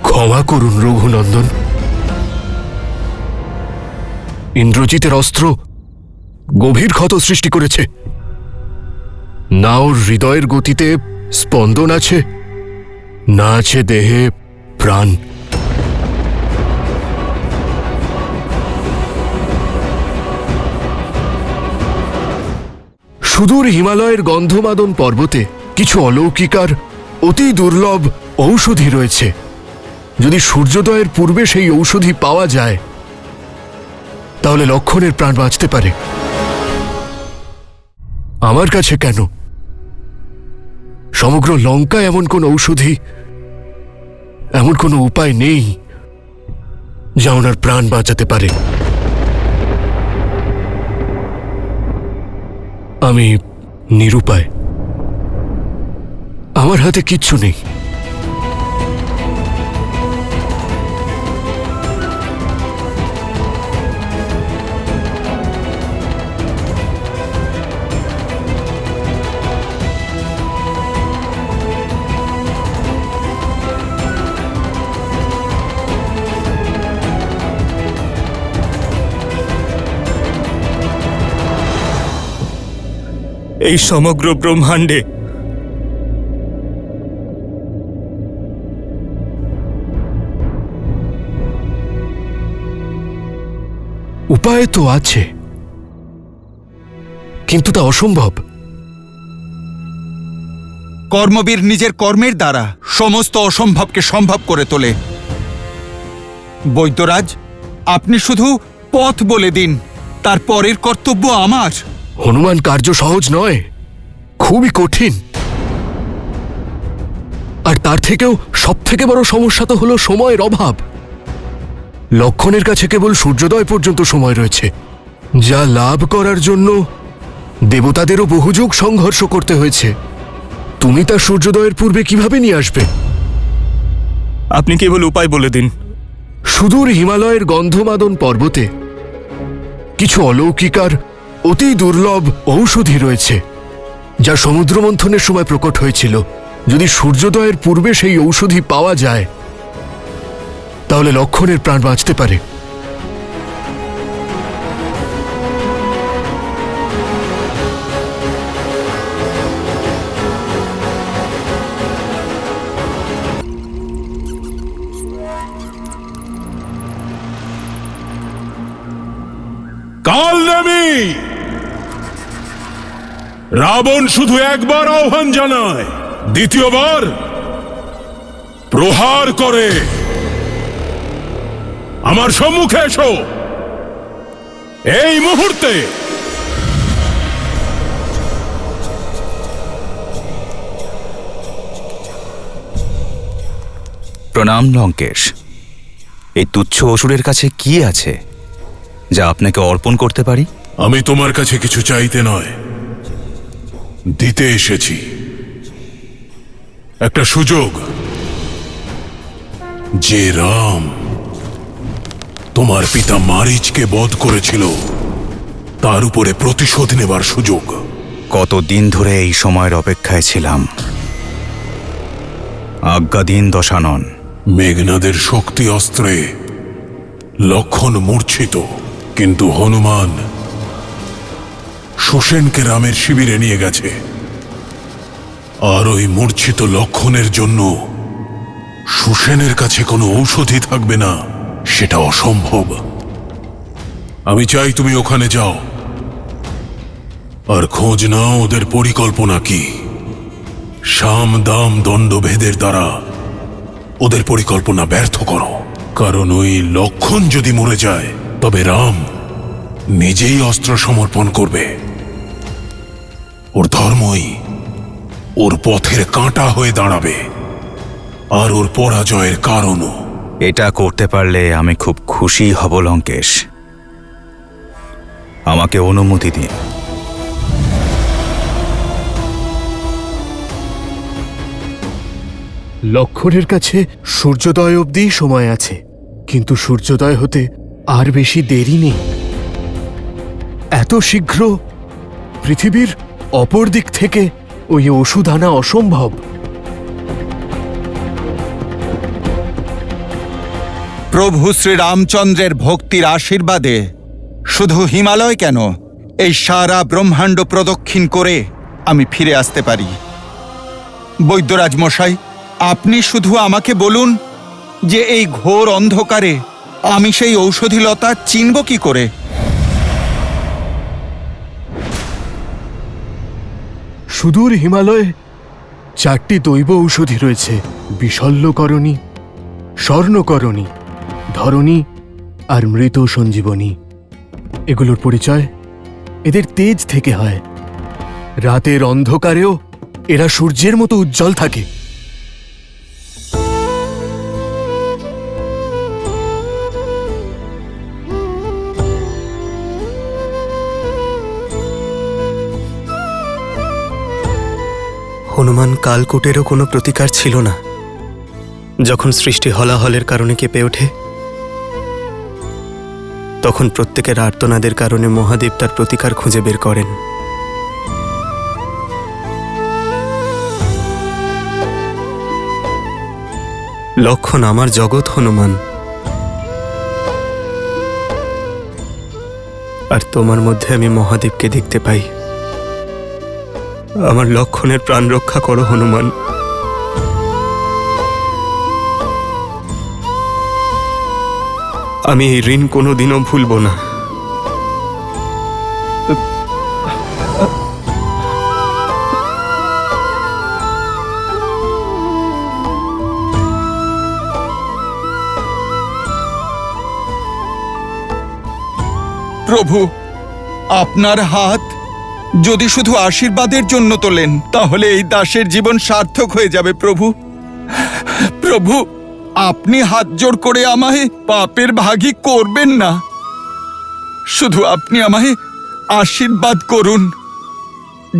E: ক্ষমা করুন রঘুনন্দন। ইন্দ্রজিতের অস্ত্র গভীর ক্ষত সৃষ্টি করেছে। না ওর হৃদয়ের গতিতে স্পন্দন আছে, না আছে দেহে প্রাণ। সুদূর হিমালয়ের গন্ধমাদন পর্বতে কিছু অলৌকিক আর অতি দুর্লভ ঔষধি রয়েছে। যদি সূর্যোদয়ের পূর্বে সেই ঔষধি পাওয়া যায়, তাহলে লক্ষণের প্রাণ বাঁচতে পারে। আমার কাছে কেন, সমগ্র লঙ্কায় এমন কোন ঔষধি, এমন কোনো উপায় নেই যা ওনার প্রাণ বাঁচাতে পারে। আমি নিরুপায়, আমার হাতে কিচ্ছু নেই।
H: এই সমগ্র ব্রহ্মাণ্ডে
E: উপায় তো আছে, কিন্তু তা অসম্ভব।
D: কর্মবীর নিজের কর্মের দ্বারা সমস্ত অসম্ভবকে সম্ভব করে তোলে। বৈদ্যরাজ, আপনি শুধু পথ বলে দিন, তার পরের কর্তব্য আমার।
E: হনুমান কার্য সহজ নয়, খুবই কঠিন। আর তার থেকেও সবথেকে বড় সমস্যা তো হলো সময়ের অভাব। লক্ষণের কাছে কেবল সূর্যোদয় পর্যন্ত সময় রয়েছে, যা লাভ করার জন্য দেবতাদেরও বহুযুগ সংঘর্ষ করতে হয়েছে। তুমি তা সূর্যোদয়ের পূর্বে কিভাবে নিয়ে আসবে?
H: আপনি কেবল উপায় বলে দিন।
E: সুদূর হিমালয়ের গন্ধমাদন পর্বতে কিছু অলৌকিক আর অতি দুর্লভ ঔষধি রয়েছে, যা সমুদ্র মন্থনের সময় প্রকট হয়েছিল। যদি সূর্যোদয়ের পূর্বে সেই ঔষধি পাওয়া যায়, তাহলে লক্ষণের প্রাণ বাঁচতে পারে।
A: কালনেমি! রাবণ শুধু একবার আহ্বান জানায়, দ্বিতীয়বার প্রহার করে। আমার সম্মুখে এসো এই মুহূর্তে।
E: প্রণাম লঙ্কেশ। এই তুচ্ছ অসুরের কাছে কি আছে যা আপনাকে অর্পণ করতে পারি?
A: আমি তোমার কাছে কিছু চাইতে নয়, দিতে এসেছি একটা সুযোগ। যে রাম তোমার পিতা মারিচকে বধ করেছিল তার উপরে প্রতিশোধ নেবার সুযোগ।
E: কতদিন ধরে এই সময়ের অপেক্ষায় ছিলাম। আজ্ঞা দিন দশানন।
A: মেঘনাদের শক্তি অস্ত্রে লক্ষণ মূর্ছিত, কিন্তু হনুমান সুসেনকে রামের শিবিরে নিয়ে গেছে। আর ওই মূর্ছিত লক্ষণের জন্য সুসেনের কাছে কোনো ঔষধই থাকবে না, সেটা অসম্ভব। আমি চাই তুমি ওখানে যাও আর খোঁজ নাও ওদের পরিকল্পনা কি। সাম দাম দণ্ডভেদের দ্বারা ওদের পরিকল্পনা ব্যর্থ করো, কারণ ওই লক্ষণ যদি মরে যায় তবে রাম নিজেই অস্ত্র সমর্পণ করবে। ওর ধর্মই ওর পথের কাঁটা হয়ে দাঁড়াবে, আর ওর পরাজয়ের কারণও।
E: এটা করতে পারলে আমি খুব খুশি হব লঙ্কেশ। আমাকে অনুমতি দিন।
K: লক্ষণের কাছে সূর্যোদয় অবধি সময় আছে, কিন্তু সূর্যোদয় হতে আর বেশি দেরি নেই। এত শীঘ্র পৃথিবীর অপর দিক থেকে ওই ওষুধ আনা অসম্ভব।
D: প্রভু শ্রীরামচন্দ্রের ভক্তির আশীর্বাদে শুধু হিমালয় কেন, এই সারা ব্রহ্মাণ্ড প্রদক্ষিণ করে আমি ফিরে আসতে পারি। বৈদ্যরাজ মশাই, আপনি শুধু আমাকে বলুন যে এই ঘোর অন্ধকারে আমি সেই ঔষধিলতা চিনব কি করে?
K: সুদূর হিমালয়ে 4টি দৈব ঔষধি রয়েছে: বিশল্যকরণী, স্বর্ণকরণী, ধরণী আর মৃত সঞ্জীবনী। এগুলোর পরিচয় এদের তেজ থেকে হয়। রাতের অন্ধকারেও এরা সূর্যের মতো উজ্জ্বল থাকে।
C: হনুমান কালকূটেরও কোনো প্রতিকার ছিল না। যখন সৃষ্টি হলাহলের কারণে কেঁপে ওঠে, তখন প্রত্যেকের আর্তনাদের কারণে মহাদেব তার প্রতিকার খুঁজে বের করেন। লক্ষণ আমার জগৎ হনুমান, আর তোমার মধ্যে আমি মহাদেবকে দেখতে পাই। আমার লক্ষণের প্রাণ রক্ষা করো হনুমান। আমি এই ঋণ কোনোদিনও ভুলব না।
D: প্রভু, আপনার হাত যদি শুধু আশীর্বাদের জন্য তোলেন তাহলে এই দাসের জীবন সার্থক হয়ে যাবে। প্রভু, প্রভু, আপনি হাত জোড় করে আমায় পাপের ভাগী করবেন না। শুধু আপনি আমায় আশীর্বাদ করুন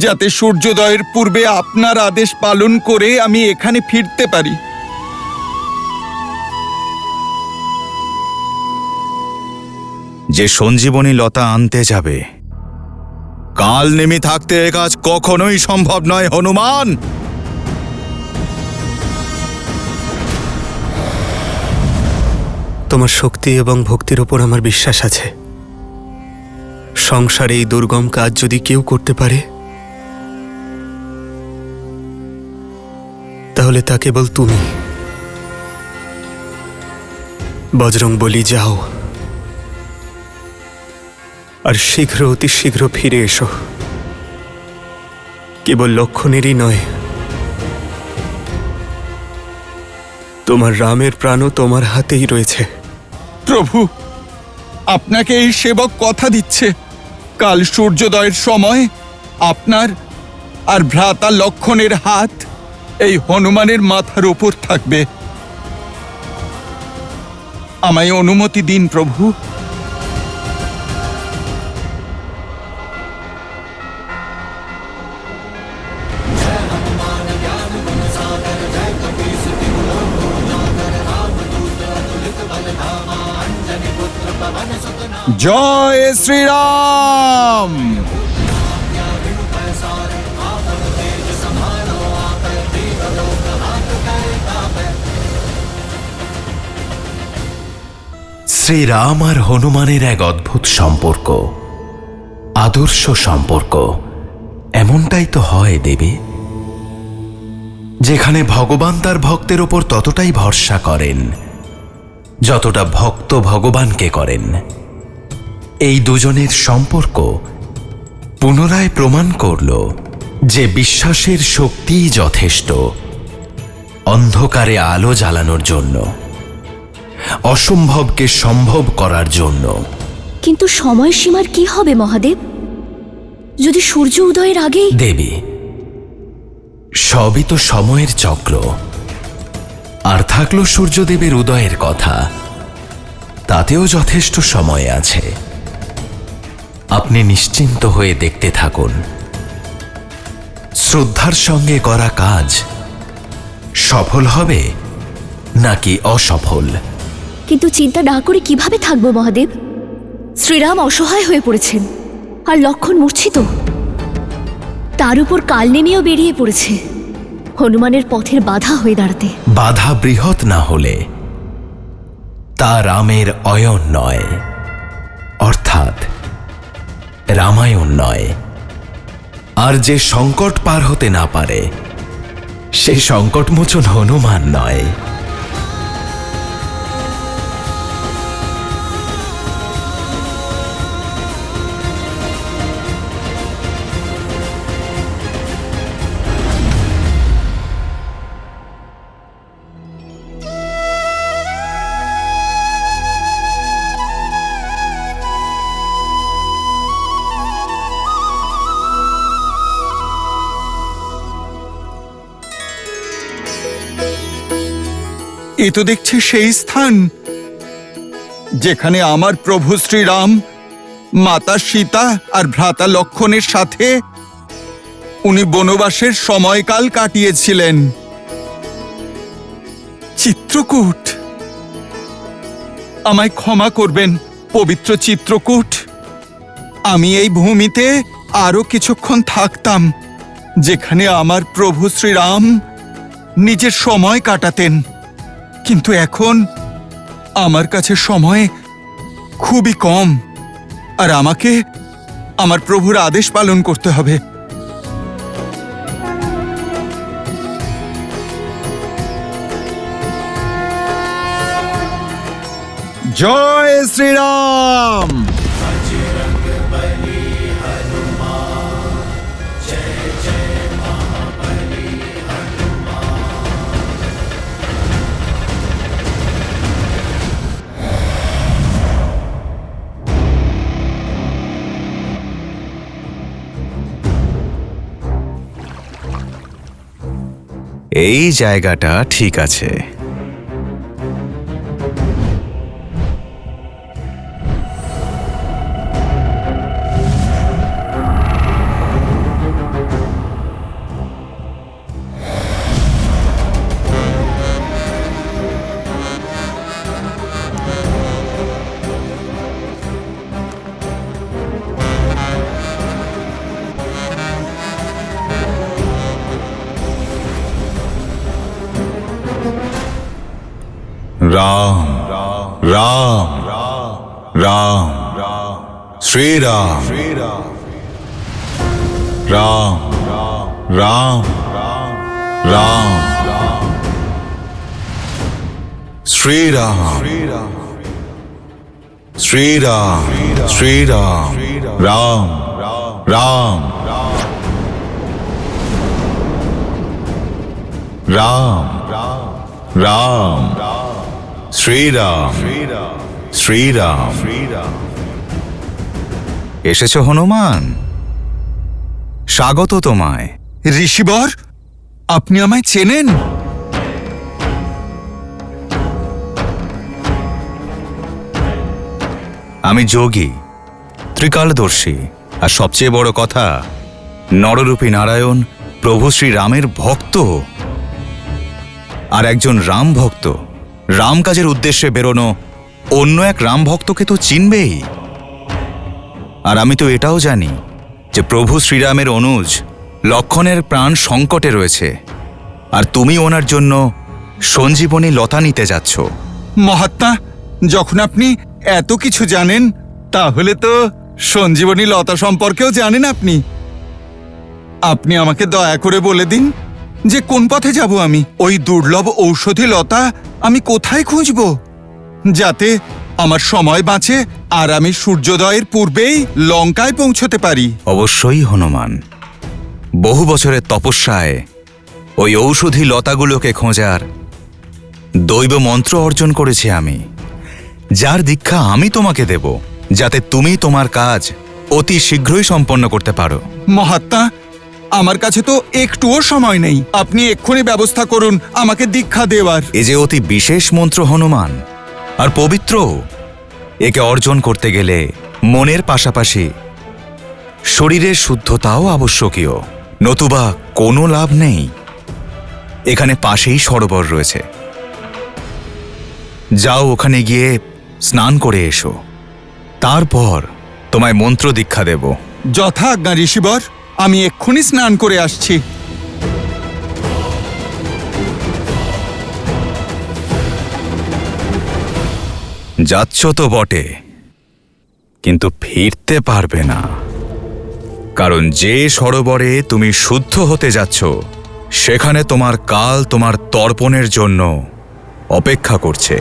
D: যাতে সূর্যোদয়ের পূর্বে আপনার আদেশ পালন করে আমি এখানে ফিরতে পারি।
E: যে সঞ্জীবনী লতা আনতে যাবে, কাল নেমে থাকতে এ কাজ কখনোই সম্ভব নয় হনুমান।
C: তোমার শক্তি এবং ভক্তির ওপর আমার বিশ্বাস আছে। সংসারে এই দুর্গম কাজ যদি কেউ করতে পারে, তাহলে তা কেবল তুমি। বজরং বলি, যাও।
H: আর শীঘ্র অতি শীঘ্র ফিরে এসো। কেবল লক্ষণেরই নয়, তোমার রামের প্রাণও তোমার হাতেই রয়েছে।
D: প্রভু, আপনাকে এই সেবক কথা দিচ্ছে, কাল সূর্যোদয়ের সময় আপনার আর ভ্রাতা লক্ষণের হাত এই হনুমানের মাথার উপর থাকবে। আমায় অনুমতি দিন প্রভু। জয় শ্রীরাম।
L: শ্রীরাম আর হনুমানের এক অদ্ভুত সম্পর্ক, আদর্শ সম্পর্ক। এমনটাই তো হয় দেবী, যেখানে ভগবান তার ভক্তের ওপর ততটাই ভরসা করেন যতটা ভক্ত ভগবানকে করেন। এই দুজনের সম্পর্ক পুনরায় প্রমাণ করল যে বিশ্বাসের শক্তিই যথেষ্ট অন্ধকারে আলো জ্বালানোর জন্য, অসম্ভবকে সম্ভব করার জন্য।
M: কিন্তু সময়সীমার কি হবে মহাদেব? যদি সূর্য উদয়ের আগেই...
L: দেবী, সবই তো সময়ের চক্র। আর থাকলো সূর্যদেবের উদয়ের কথা, তাতেও যথেষ্ট সময় আছে। আপনি নিশ্চিন্ত হয়ে দেখতে থাকুন। শ্রদ্ধার সঙ্গে করা কাজ সফল হবে নাকি অসফল।
M: কিন্তু চিন্তা না করে কিভাবে থাকবো মহাদেব? শ্রীরাম অসহায় হয়ে পড়েছেন, আর লক্ষণ মূর্ছিত। তার উপর কাল নেমেও বেরিয়ে পড়েছে হনুমানের পথের বাধা হয়ে দাঁড়াতে।
L: বাধা বৃহৎ না হলে তা রামের অয়ন নয়, অর্থাৎ রামায়ণ নয়। আর যে সংকট পার হতে না পারে সে সংকটমোচন হনুমান নয়।
D: এ তো দেখছি সেই স্থান যেখানে আমার প্রভু শ্রীরাম মাতা সীতা আর ভ্রাতা লক্ষণের সাথে উনি বনবাসের সময়কাল কাটিয়েছিলেন। চিত্রকূট, আমায় ক্ষমা করবেন পবিত্র চিত্রকূট। আমি এই ভূমিতে আরো কিছুক্ষণ থাকতাম, যেখানে আমার প্রভু শ্রীরাম নিজের সময় কাটাতেন। কিন্তু এখন আমার কাছে সময় খুবই কম, আর আমাকে আমার প্রভুর আদেশ পালন করতে হবে। জয় শ্রীরাম।
N: এই জায়গাটা ঠিক আছে।
A: রাম রাম রাম শ্রী রাম রাম রাম রাম শ্রী রাম শ্রী রাম শ্রী রাম
N: রাম রাম রাম রাম শ্রীরাম শ্রীরাম এসেছো হনুমান, স্বাগত তোমায়।
D: ঋষিবর, আপনি আমায় চেনেন?
N: আমি যোগী, ত্রিকালদর্শী, আর সবচেয়ে বড় কথা, নররূপী নারায়ণ প্রভু শ্রীরামের ভক্ত আর একজন রাম ভক্ত। রাম কাজের উদ্দেশ্যে বেরোনো অন্য এক রাম ভক্তকে তো চিনবেই। আর আমি তো এটাও জানি যে প্রভু শ্রীরামের অনুজ লক্ষণের প্রাণ সংকটে রয়েছে, আর তুমি ওনার জন্য সঞ্জীবনী লতা নিতে যাচ্ছ।
D: মহাত্মা, যখন আপনি এত কিছু জানেন, তাহলে তো সঞ্জীবনী লতা সম্পর্কেও জানেন আপনি। আপনি আমাকে দয়া করে বলে দিন যে কোন পথে যাব আমি। ওই দুর্লভ ঔষধি লতা আমি কোথায় খুঁজব, যাতে আমার সময় বাঁচে আর আমি সূর্যোদয়ের পূর্বেই লঙ্কায় পৌঁছতে পারি।
N: অবশ্যই হনুমান, বহু বছরের তপস্যায় ওই ঔষধি লতাগুলোকে খোঁজার দৈব মন্ত্র অর্জন করেছি আমি, যার দীক্ষা আমি তোমাকে দেব, যাতে তুমি তোমার কাজ অতি শীঘ্রই সম্পন্ন করতে পারো।
D: মহাত্মা, আমার কাছে তো একটুও সময় নেই। আপনি এক্ষুনি ব্যবস্থা করুন আমাকে দীক্ষা দেওয়ার।
N: এ যে অতি বিশেষ মন্ত্র হনুমান, আর পবিত্র। একে অর্জন করতে গেলে মনের পাশাপাশি শরীরের শুদ্ধতাও আবশ্যকীয়, নতুবা কোনো লাভ নেই। এখানে পাশেই সরোবর রয়েছে, যাও ওখানে গিয়ে স্নান করে এসো, তারপর তোমায় মন্ত্র দীক্ষা দেব।
D: যথা আজ্ঞা ঋষিবর, আমি এক্ষুনি স্নান করে আসছি।
N: যাচ্ছ তো বটে, কিন্তু ফিরতে পারবে না, কারণ যে সরোবরে তুমি শুদ্ধ হতে যাচ্ছ সেখানে তোমার কাল তোমার তর্পণের জন্য অপেক্ষা করছে।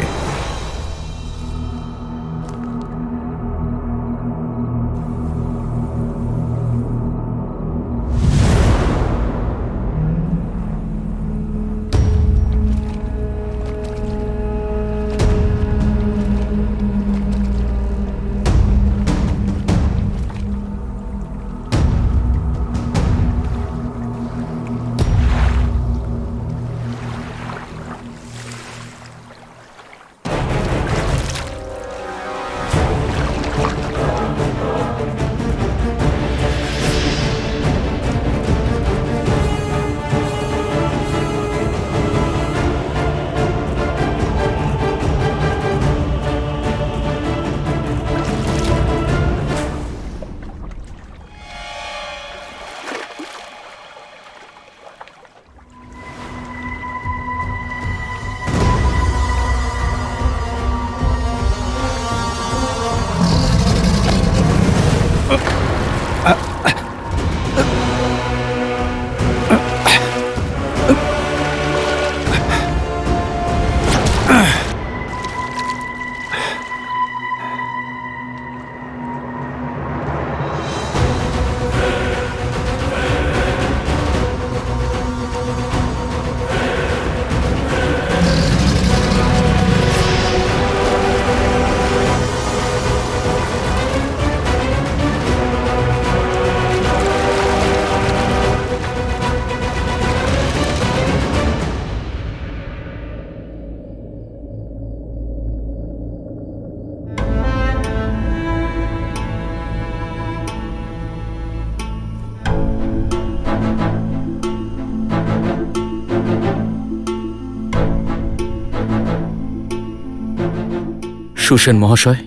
B: সুসেন মহাশয়,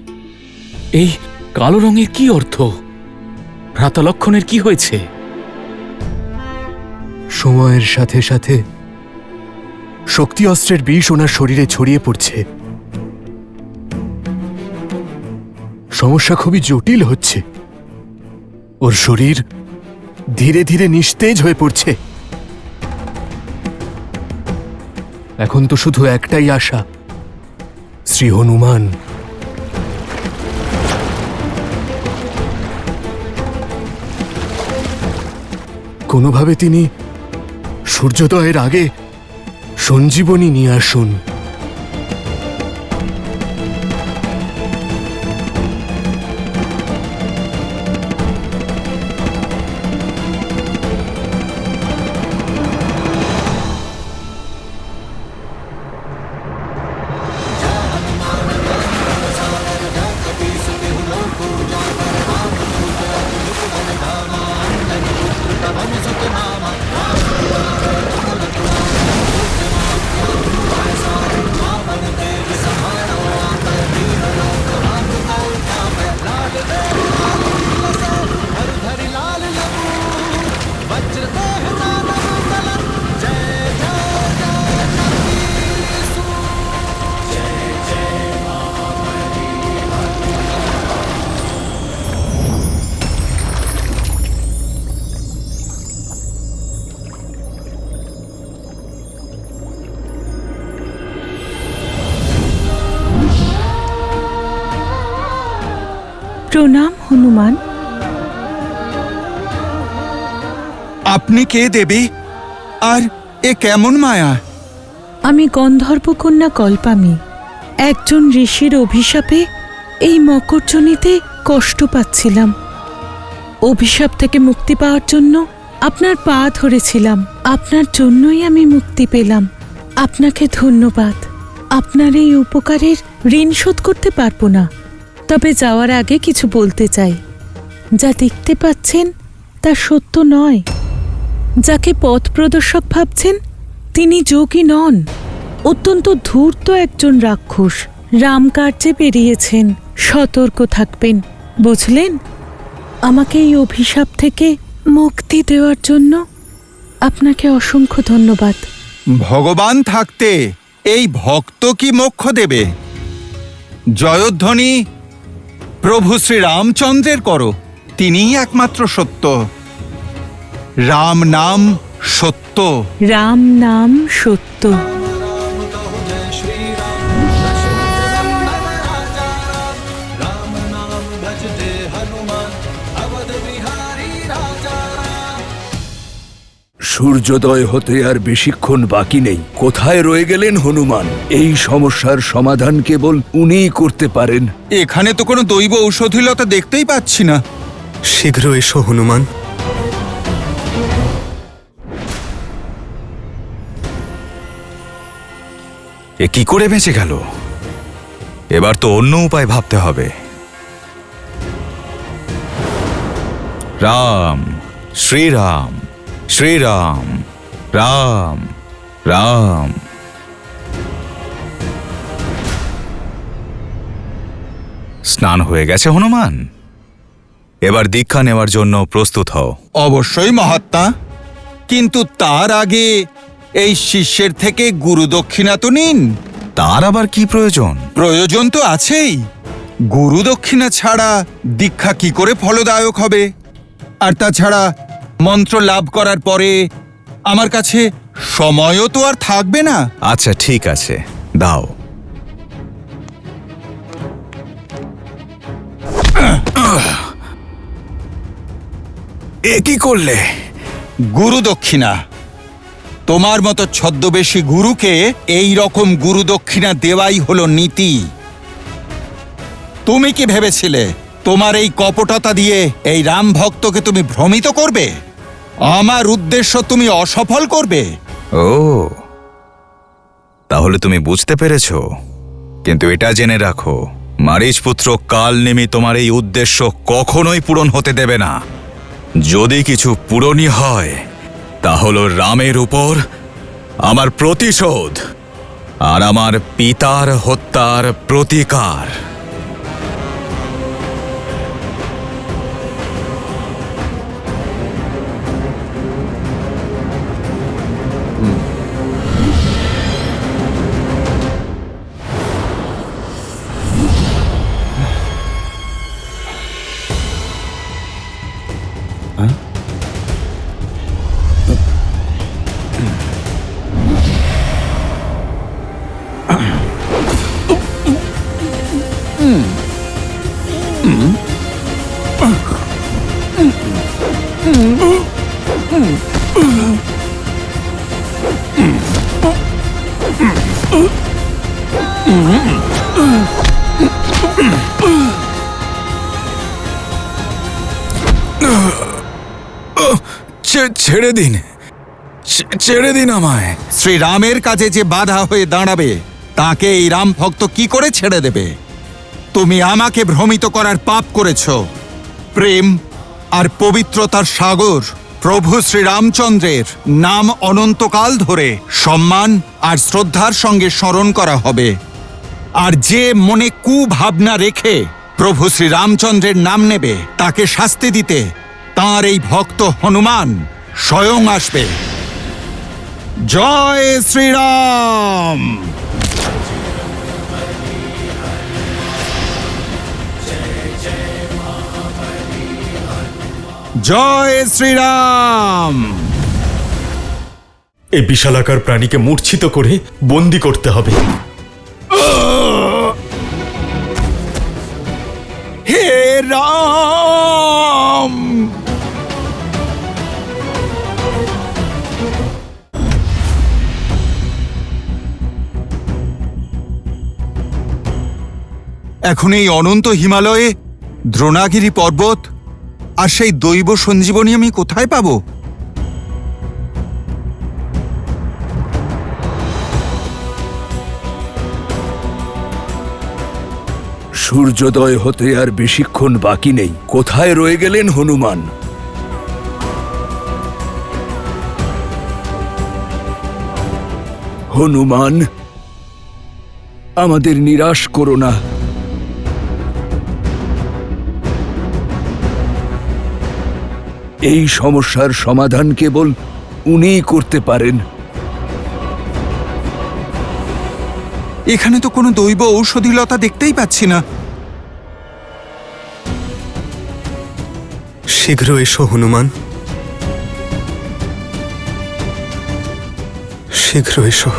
B: এই কালো রঙের কি অর্থ? ভ্রাতা লক্ষণের কি হয়েছে?
K: সময়ের সাথে সাথে শক্তি অস্ত্রের বিষ ওনার শরীরে ছড়িয়ে পড়ছে। সমস্যা খুবই জটিল হচ্ছে। ওর শরীর ধীরে ধীরে নিস্তেজ হয়ে পড়ছে। এখন তো শুধু একটাই আশা, শ্রী হনুমান। কোনোভাবে তিনি সূর্যোদয়ের আগে সঞ্জীবনী নিয়ে আসুন।
J: প্রণাম হনুমান।
D: আপনি কে দেবী? আর এ কেমন মায়া?
J: আমি গন্ধর্বকন্যা কল্পামি। একজন ঋষির অভিশাপে এই মকরজনীতে কষ্ট পাচ্ছিলাম। অভিশাপ থেকে মুক্তি পাওয়ার জন্য আপনার পা ধরেছিলাম। আপনার জন্যই আমি মুক্তি পেলাম। আপনাকে ধন্যবাদ। আপনার এই উপকারের ঋণ শোধ করতে পারবো না, তবে যাওয়ার আগে কিছু বলতে চাই। যা দেখতে পাচ্ছেন তা সত্য নয়। যাকে পথ প্রদর্শক ভাবছেন তিনি যোগী নন, অত্যন্ত ধূর্ত একজন রাক্ষস। রামকার্যে বেরিয়েছেন, সতর্ক থাকবেন, বুঝলেন? আমাকে এই অভিশাপ থেকে মুক্তি দেওয়ার জন্য আপনাকে অসংখ্য ধন্যবাদ।
D: ভগবান থাকতে এই ভক্ত কি মোক্ষ দেবে? জয়ধ্বনি প্রভু শ্রী রামচন্দ্রের করো, তিনিই একমাত্র সত্য। রাম নাম সত্য।
J: রাম নাম সত্য।
E: সূর্যোদয় হতে আর বেশিক্ষণ বাকি নেই। কোথায় রয়ে গেলেন হনুমান? এই সমস্যার সমাধান কেবল উনিই করতে পারেন।
D: এখানে তো কোনো দৈব ঔষধিলতা দেখতেই পাচ্ছি না।
K: শীঘ্র এসো হনুমান।
N: এ কি করে বেঁচে গেল? এবার তো অন্য উপায় ভাবতে হবে। রাম, শ্রীরাম, শ্রীরাম, রাম, রাম। স্নান হয়ে গেছে হনুমান? এবার দীক্ষা নেওয়ার জন্য প্রস্তুত হও।
D: অবশ্যই মহাত্মা, কিন্তু তার আগে এই শিষ্যের থেকে গুরু দক্ষিণা তো নিন।
N: তার আবার কি প্রয়োজন?
D: প্রয়োজন তো আছেই। গুরু দক্ষিণা ছাড়া দীক্ষা কি করে ফলদায়ক হবে? আর তাছাড়া মন্ত্র লাভ করার পরে আমার কাছে সময়ও তো আর থাকবে না।
N: আচ্ছা ঠিক আছে, দাও। এ কি করলে?
D: গুরু দক্ষিণা। তোমার মতো ছদ্মবেশী গুরুকে এই রকম গুরু দক্ষিণা দেওয়াই হলো নীতি। তুমি কি ভেবেছিলে তোমার এই কপটতা দিয়ে এই রাম ভক্তকে তুমি ভ্রমিত করবে? আমার উদ্দেশ্য তুমি অসফল করবে?
N: ও, তাহলে তুমি বুঝতে পেরেছো। কিন্তু এটা জেনে রাখো, মারীচপুত্র কালনেমি তোমার এই উদ্দেশ্য কখনোই পূরণ হতে দেবে না। যদি কিছু পূরণই হয় তা হলো রামের উপর আমার প্রতিশোধ আর আমার পিতার হত্যার প্রতিকার।
A: ছেড়ে দিন, ছেড়ে দিন আমায়।
D: শ্রীরামের কাজে যে বাধা হয়ে দাঁড়াবে তাকে এই রাম ভক্ত কি করে ছেড়ে দেবে? তুমি আমাকে ভ্রমিত করার পাপ করেছ। প্রেম আর পবিত্রতার সাগর প্রভু শ্রীরামচন্দ্রের নাম অনন্তকাল ধরে সম্মান আর শ্রদ্ধার সঙ্গে স্মরণ করা হবে। আর যে মনে কুভাবনা রেখে প্রভু শ্রীরামচন্দ্রের নাম নেবে তাকে শাস্তি দিতে তাঁর এই ভক্ত হনুমান স্বয়ং আসবে। জয় শ্রীরাম। জয় শ্রীরাম।
K: এই বিশালাকার প্রাণীকে মূর্ছিত করে বন্দি করতে হবে।
D: হে রাম। এখন এই অনন্ত হিমালয়ে দ্রোণাগিরি পর্বত আর সেই দৈব সঞ্জীবনী আমি কোথায় পাবো?
E: সূর্যোদয় হতে আর বেশিক্ষণ বাকি নেই। কোথায় রয়ে গেলেন হনুমান? হনুমান, আমাদের নিরাশ করো না। এই সমস্যার সমাধান কেবল উনিই করতে পারেন।
D: এখানে তো কোনো দৈব ঔষধিলতা দেখতেই পাচ্ছি না।
K: শীঘ্র এসো হনুমান, শীঘ্র এসো।